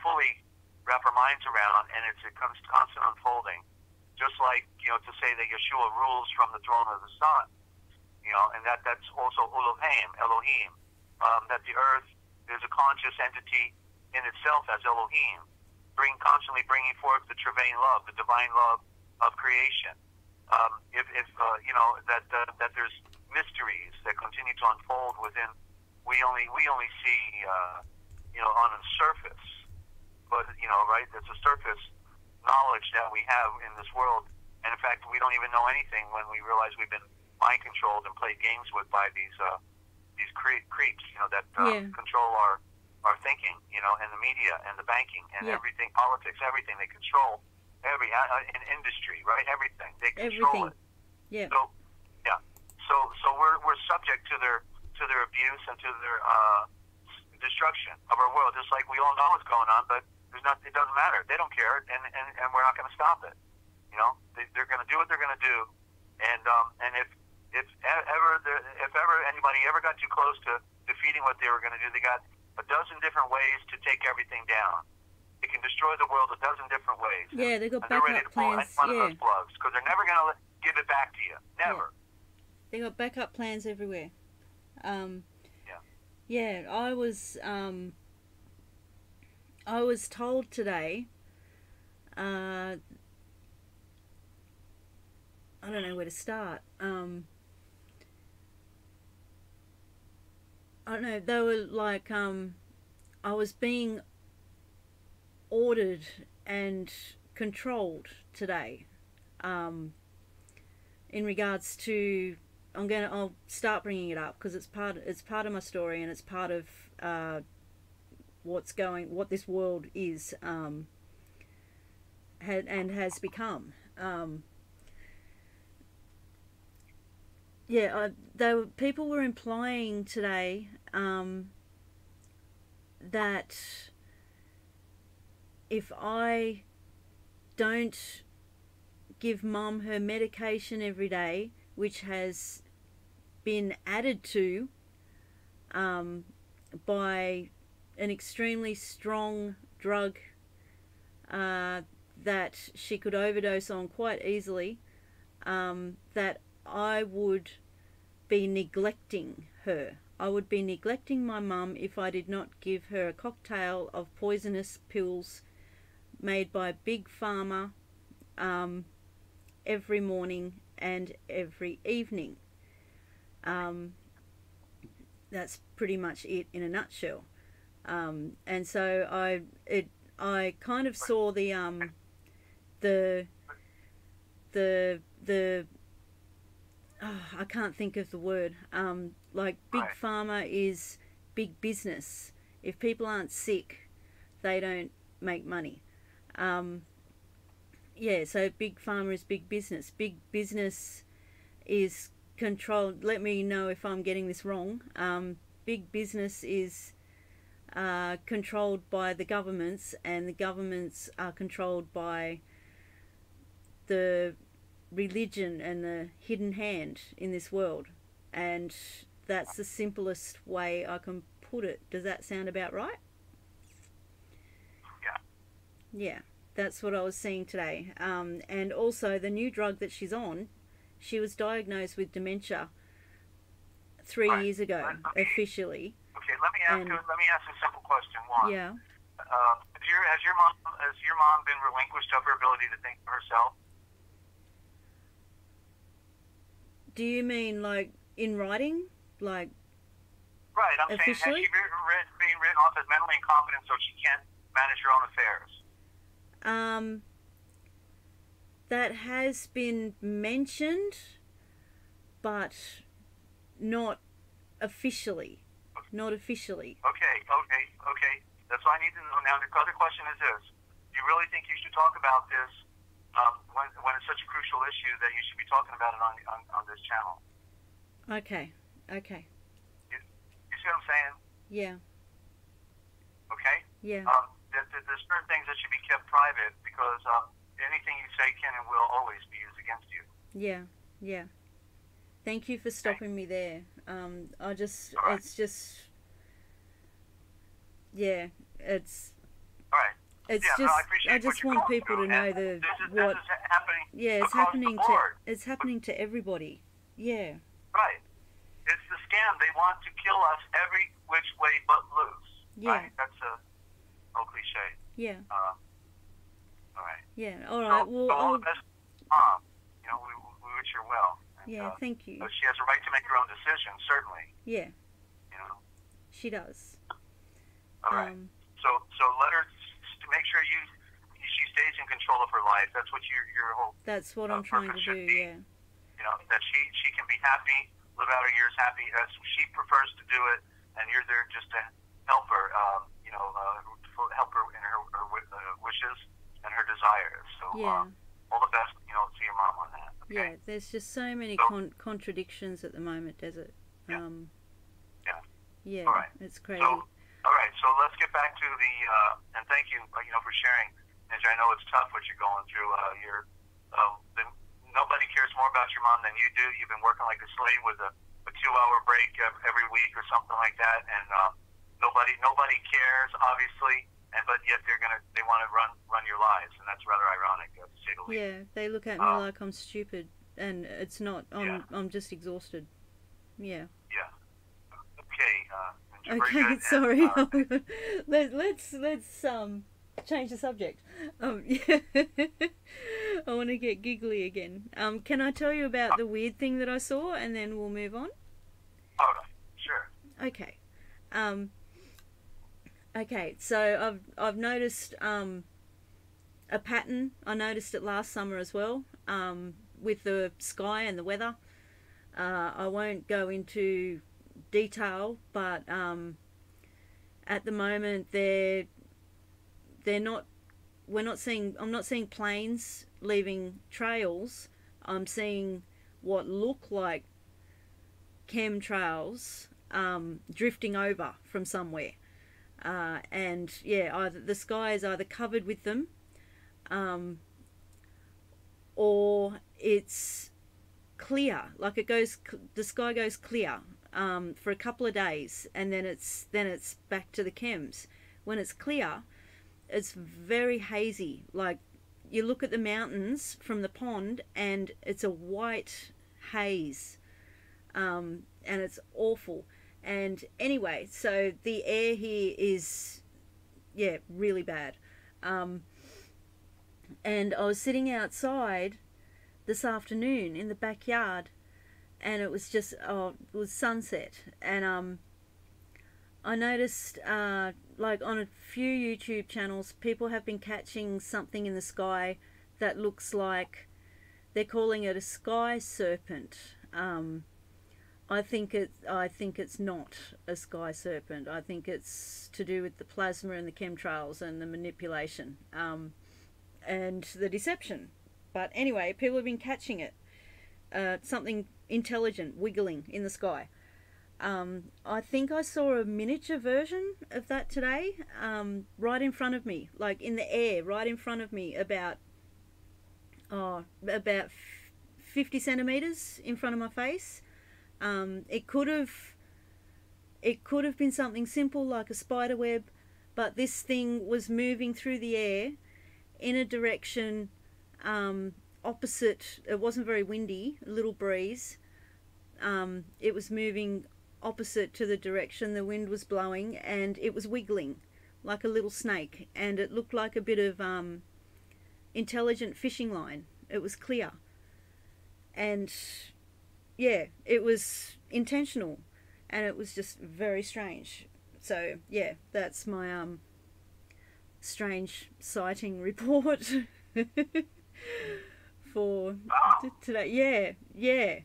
fully wrap our minds around, and it's a constant unfolding. Just like, to say that Yeshua rules from the throne of the sun, and that's also Elohim, that the earth is a conscious entity in itself as Elohim, constantly bringing forth the travailing love, the divine love of creation. That there's mysteries that continue to unfold within. We only see on the surface, but right. There's a surface knowledge that we have in this world, and in fact, we don't even know anything when we realize we've been mind controlled and played games with by these creeps, that control our thinking, and the media and the banking and everything, politics, everything. They control in industry, right? Everything they control it. Yeah. So we're subject to their abuse and to their destruction of our world. Just like we all know what's going on, but it doesn't matter. They don't care, and we're not going to stop it. They're going to do what they're going to do, and if ever anybody ever got too close to defeating what they were going to do, they got a dozen different ways to take everything down. They can destroy the world a dozen different ways. Yeah, they got backup plans. They're ready to pull any one of those plugs because they're never going to give it back to you. Never. Yeah. They got backup plans everywhere. Yeah, I was told today. I don't know where to start. I don't know. They were like, I was being ordered and controlled today. In regards to, I'll start bringing it up because it's part of my story, and it's part of what this world is, has become. People were implying today that if I don't give Mum her medication every day, which has been added to by an extremely strong drug that she could overdose on quite easily, that I would be neglecting her. I would be neglecting my mum if I did not give her a cocktail of poisonous pills made by Big Pharma every morning and every evening. That's pretty much it in a nutshell. And so I kind of saw the I can't think of the word. Like Big Right. Pharma is big business. If people aren't sick, they don't make money. Yeah, so Big Pharma is big business. Big business is controlled. Let me know if I'm getting this wrong. Big business is controlled by the governments, and the governments are controlled by the religion and the hidden hand in this world. And that's the simplest way I can put it. Does that sound about right? Yeah. Yeah, that's what I was seeing today. And also the new drug that she's on, she was diagnosed with dementia 3 Right. years ago, Okay. officially. Okay, let me ask you a simple question. One. Yeah. Has your mom been relinquished of her ability to think for herself? Do you mean like in writing? Like Right. I'm officially? saying, has she being written off as mentally incompetent so she can't manage her own affairs? That has been mentioned, but not officially. Not officially. Okay. That's all I need to know. Now, the other question is this. Do you really think you should talk about this when it's such a crucial issue that you should be talking about it on this channel? Okay. You see what I'm saying? Yeah. Okay? Yeah. There's certain things that should be kept private because anything you say can and will always be used against you. Yeah. Thank you for stopping me there. Alright. It's just, yeah, it's. All right. It's Yeah, just, no, I appreciate I just what you're want going people through, to know and this is what. happening. Yeah, it's across happening the board. it's happening to everybody. Yeah. Right. It's the scam. They want to kill us every which way but loose. Yeah. Right? That's a old cliche. Yeah. All right. Yeah. All right. So, Well, all the best, Mom. You know, we wish her well. And, yeah. Thank you. She has a right to make her own decisions, certainly. Yeah, You know. she does. All right. So let her make sure she stays in control of her life. That's what your whole That's what I'm trying to purpose do. should be. Yeah. You know, that she can be happy, live out her years happy as she prefers to do it, and you're there just to help her. Help her in her wishes and her desires. So Yeah. all the best. You know, to your mom on that. Okay? Yeah. There's just so many contradictions at the moment, Desert. Yeah. Yeah. Yeah. All right. It's crazy. So, all right. So let's get back to the and thank you, for sharing. Ninja, I know it's tough what you're going through. Nobody cares more about your mom than you do. You've been working like a slave with a 2-hour break every week or something like that, and nobody cares, obviously. But yet they want to run your lives, and that's rather ironic, to say the least. Yeah, they look at me like I'm stupid, and it's not. I'm just exhausted. Yeah. Yeah. Okay. Okay, Good. sorry. And, let's change the subject. Yeah. I want to get giggly again. Can I tell you about the weird thing that I saw, and then we'll move on? all right. Sure. Okay. Okay. So I've noticed a pattern. I noticed it last summer as well. With the sky and the weather. I won't go into detail, but at the moment I'm not seeing planes leaving trails. I'm seeing what look like chemtrails drifting over from somewhere. And yeah, either the sky is either covered with them, or it's clear, like the sky goes clear for a couple of days, and then it's back to the chems. When it's clear, it's very hazy. Like, you look at the mountains from the pond and it's a white haze, and it's awful. And anyway, so the air here is, yeah, really bad. And I was sitting outside this afternoon in the backyard, and it was just, it was sunset, and I noticed, like on a few YouTube channels, people have been catching something in the sky that looks like, they're calling it a sky serpent. I think it's not a sky serpent. I think it's to do with the plasma and the chemtrails and the manipulation, and the deception. But anyway, people have been catching it. Something intelligent wiggling in the sky. I think I saw a miniature version of that today, right in front of me, like in the air, right in front of me, about 50 centimeters in front of my face. It could have been something simple like a spider web, but this thing was moving through the air in a direction opposite. It wasn't very windy, a little breeze. It was moving opposite to the direction the wind was blowing, and it was wiggling like a little snake, and it looked like a bit of intelligent fishing line. It was clear, and yeah, it was intentional, and it was just very strange. So yeah, that's my strange sighting report for today. Yeah.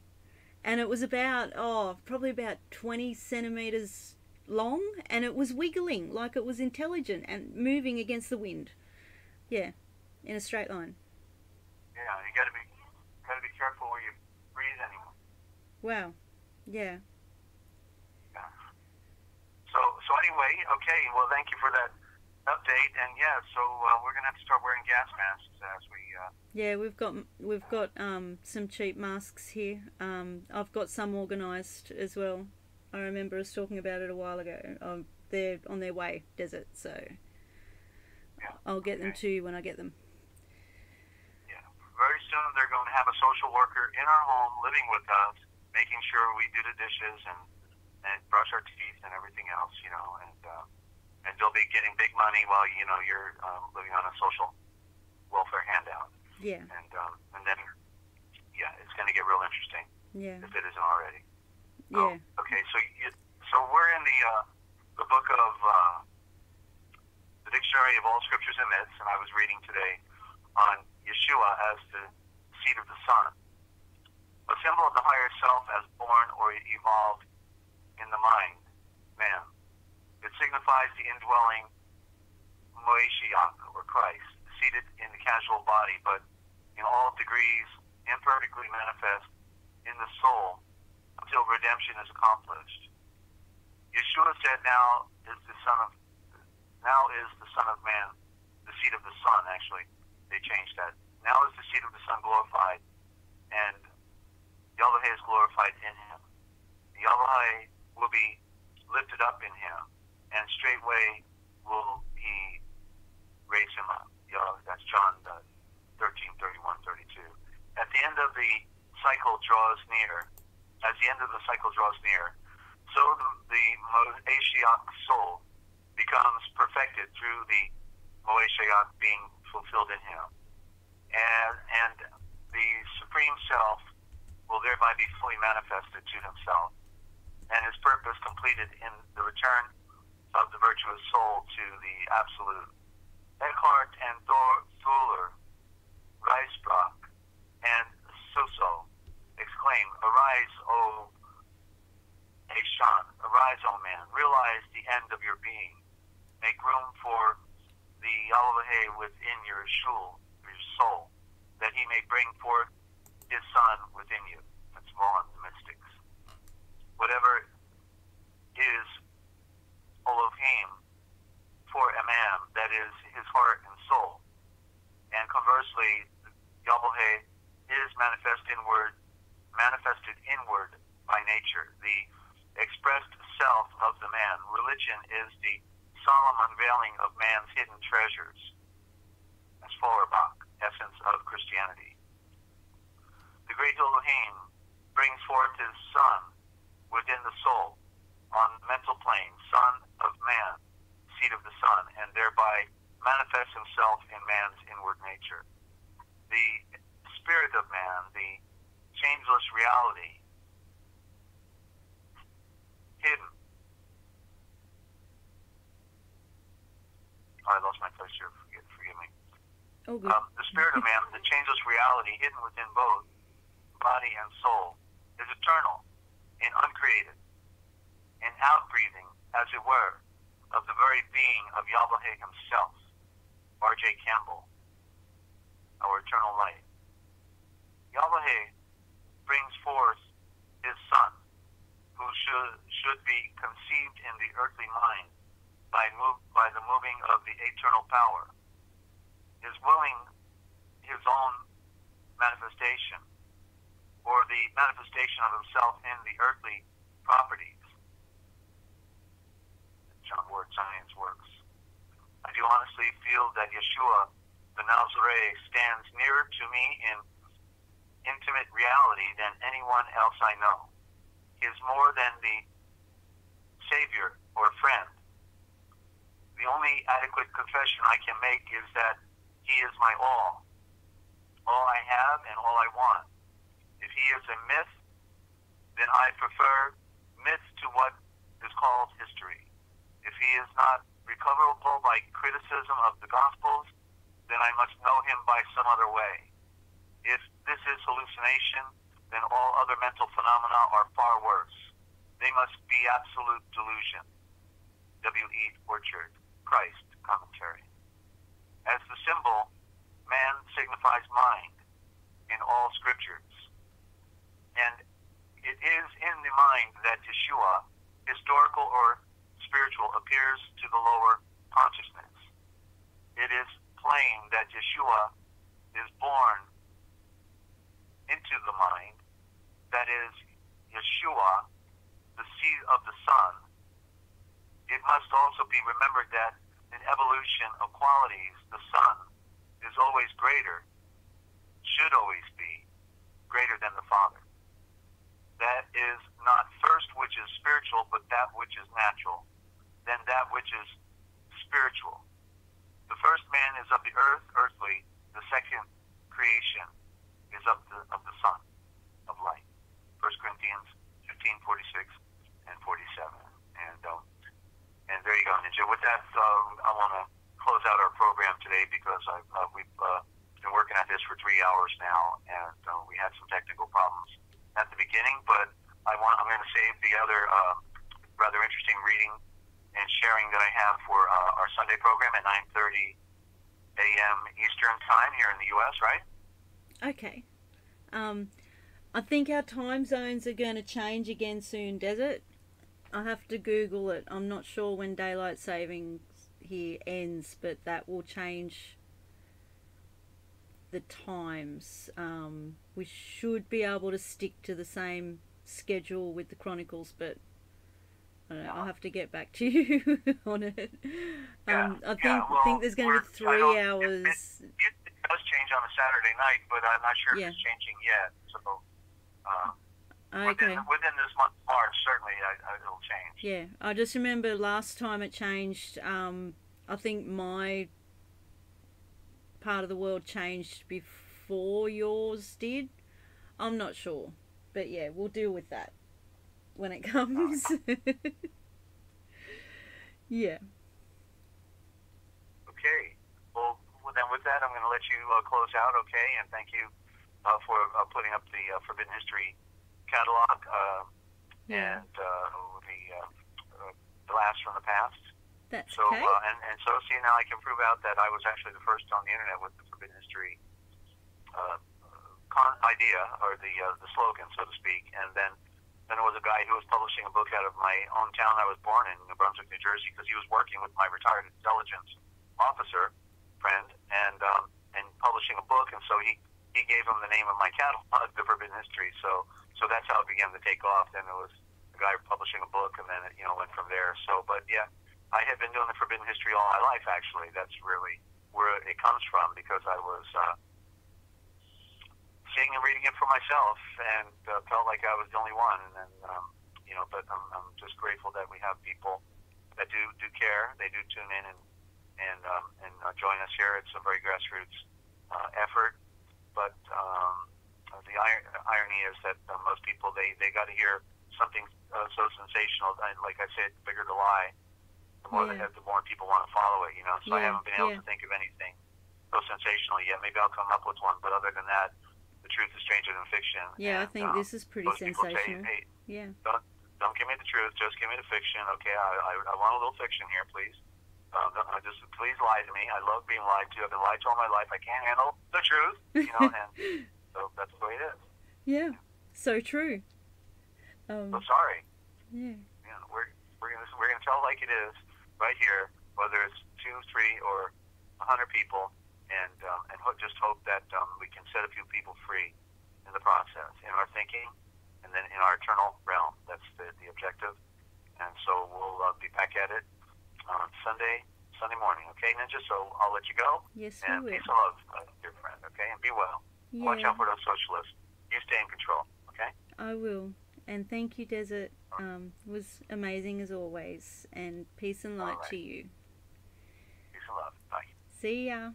And it was about, probably about 20 centimeters long, and it was wiggling like it was intelligent and moving against the wind. Yeah, in a straight line. Yeah, you gotta be careful where you breathe anymore. Wow. Yeah. Yeah. So anyway, okay. Well, thank you for that update, and yeah, so we're gonna have to start wearing gas masks as we. Yeah, we've got some cheap masks here. I've got some organised as well. I remember us talking about it a while ago. They're on their way, Desert, so yeah, I'll get them to you when I get them. Yeah, very soon they're going to have a social worker in our home living with us, making sure we do the dishes and brush our teeth and everything else, and they'll be getting big money while you're living on a social welfare handout. Yeah. And then it's going to get real interesting. Yeah. If it isn't already. Yeah. Okay, so we're in the book of the Dictionary of All Scriptures and Myths, and I was reading today on Yeshua as the seed of the sun, a symbol of the higher self as born or evolved in the mind, man. It signifies the indwelling Moeshiach, or Christ, seated in the casual body, but in all degrees imperfectly manifest in the soul until redemption is accomplished. Yeshua said, now is the Son of Man, the seed of the Son. Actually, they changed that. Now is the seed of the Son glorified, and Yahweh is glorified in him. Yahweh will be lifted up in him, and straightway will he raise him up. That's John 13:31-32. At the end of the cycle draws near. As the end of the cycle draws near, so the Moeshiach soul becomes perfected through the Moeshiach being fulfilled in him, and the Supreme Self will thereby be fully manifested to himself, and his purpose completed in the return of the virtuous soul to the Absolute. Eckhart and Thurler, Reisbach, and Suso exclaim, "Arise, O Eshan! Arise, O man! Realize the end of your being. Make room for the Yahweh within your soul, that he may bring forth his Son within you." That's Vaughan, the mystics. Whatever is Elohim is his heart and soul. And conversely, Yahweh is manifested inward by nature, the expressed self of the man. Religion is the solemn unveiling of man's hidden treasures. That's Feuerbach, essence of Christianity. The great Elohim brings forth his Son within the soul, on the mental plane, Son of man, seed of the sun, and thereby manifests himself in man's inward nature. The spirit of man, the changeless reality, hidden. I lost my place here, forgive me. Oh, good. The spirit of man, the changeless reality hidden within both body and soul, is eternal and uncreated, and outbreathing, as it were, of the very being of Yahweh himself, R.J. Campbell, our eternal light. Yahweh brings forth his Son, who should be conceived in the earthly mind by the moving of the eternal power, is willing his own manifestation, or the manifestation of himself in the earthly properties. John Word Science works. I do honestly feel that Yeshua, the Nazarene, stands nearer to me in intimate reality than anyone else I know. He is more than the Savior or friend. The only adequate confession I can make is that he is my all I have and all I want. If he is a myth, then I prefer myth to what is called history. If he is not recoverable by criticism of the Gospels, then I must know him by some other way. If this is hallucination, then all other mental phenomena are far worse. They must be absolute delusion. W.E. Orchard, Christ, commentary. As the symbol, man signifies mind in all scriptures. And it is in the mind that Yeshua, historical or spiritual, appears to the lower consciousness. It is plain that Yeshua is born into the mind, that is, Yeshua, the seed of the sun. It must also be remembered that in evolution of qualities, the sun is always greater, should always be greater than the Father. That is not first which is spiritual, but that which is natural, then that which is spiritual. The first man is of the earth, earthly. The second creation is of the sun, of light. 1 Corinthians 15:46 and 47. And there you go, Ninja. With that, I want to close out our program today because we've been working at this for 3 hours now, and we had some technical problems at the beginning, but I'm going to save the other rather interesting reading and sharing that I have for our Sunday program at 9:30 a.m. Eastern Time here in the U.S., right? Okay. I think our time zones are going to change again soon, Desert. I have to Google it. I'm not sure when daylight savings here ends, but that will change the times. We should be able to stick to the same schedule with the Chronicles, but I don't know, I'll have to get back to you on it. I think there's going to be 3 hours. It does change on a Saturday night, but I'm not sure if it's changing yet. So okay. Within this month, March, certainly it'll change. Yeah, I just remember last time it changed. I think my part of the world changed before yours did. I'm not sure, but yeah, we'll deal with that when it comes. Yeah. Okay. Well, then with that, I'm going to let you close out, okay? And thank you for putting up the Forbidden History catalog and the blast from the past. That's so, okay. And so, see, now I can prove out that I was actually the first on the internet with the Forbidden History idea, or the slogan, so to speak. And then there was a guy who was publishing a book out of my own town I was born in, New Brunswick, New Jersey, because he was working with my retired intelligence officer friend, and publishing a book, and so he gave him the name of my catalog, The Forbidden History. So that's how it began to take off. Then it was a guy publishing a book, and then it, went from there. So, but yeah, I had been doing the Forbidden History all my life. Actually, that's really where it comes from, because I was seeing and reading it for myself, and felt like I was the only one. And but I'm just grateful that we have people that do care. They do tune in and join us here. It's a very grassroots effort, but the irony is that most people they got to hear something so sensational. Like I said, the bigger the lie, the more people want to follow it. So I haven't been able to think of anything so sensational yet. Maybe I'll come up with one, but other than that, the truth is stranger than fiction. Yeah, and, I think this is pretty sensational. Say, hey, yeah. Don't give me the truth. Just give me the fiction. Okay, I want a little fiction here, please. Just please lie to me. I love being lied to. I've been lied to all my life. I can't handle the truth. And so that's the way it is. Yeah, so true. So sorry. Yeah. We're gonna tell it like it is right here, whether it's 2, 3, or 100 people, and just hope that we can set a few people free in the process, in our thinking, and then in our eternal realm. That's the objective. And so we'll be back at it on Sunday morning. Okay, Ninja? So I'll let you go. Yes, and we will. Peace and love, dear friend. Okay, and be well. Yeah. Watch out for those socialists. You stay in control. Okay? I will. And thank you, Desert. Was amazing as always. And peace and light to you. Peace and love. Bye. See ya.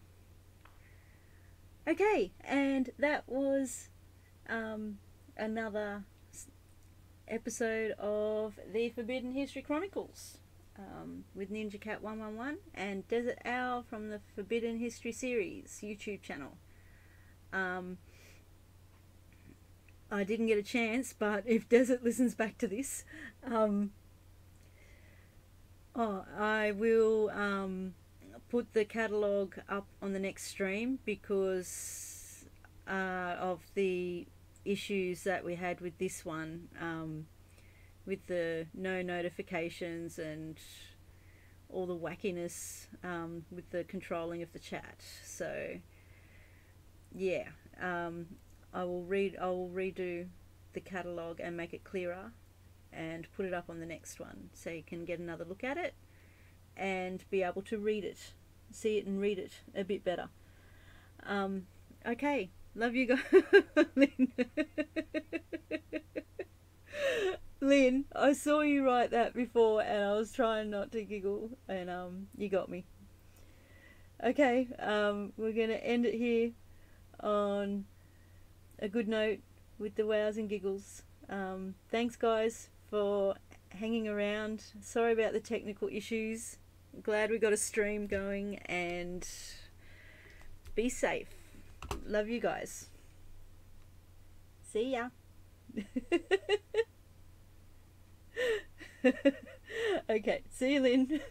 Okay, and that was another episode of the Forbidden History Chronicles with Ninja Cat 111 and Desert Owl from the Forbidden History series YouTube channel. I didn't get a chance, but if Desert listens back to this, I will put the catalogue up on the next stream because of the issues that we had with this one, with the no notifications and all the wackiness with the controlling of the chat. So yeah, I will redo the catalogue and make it clearer and put it up on the next one so you can get another look at it and be able to read it, see it and read it a bit better. Okay, love you guys. Lynn. Lynn, I saw you write that before and I was trying not to giggle, and you got me. Okay, we're going to end it here on a good note with the wows and giggles. Thanks guys for hanging around. Sorry about the technical issues. Glad we got a stream going, and be safe. Love you guys. See ya. Okay, see you, Lynn.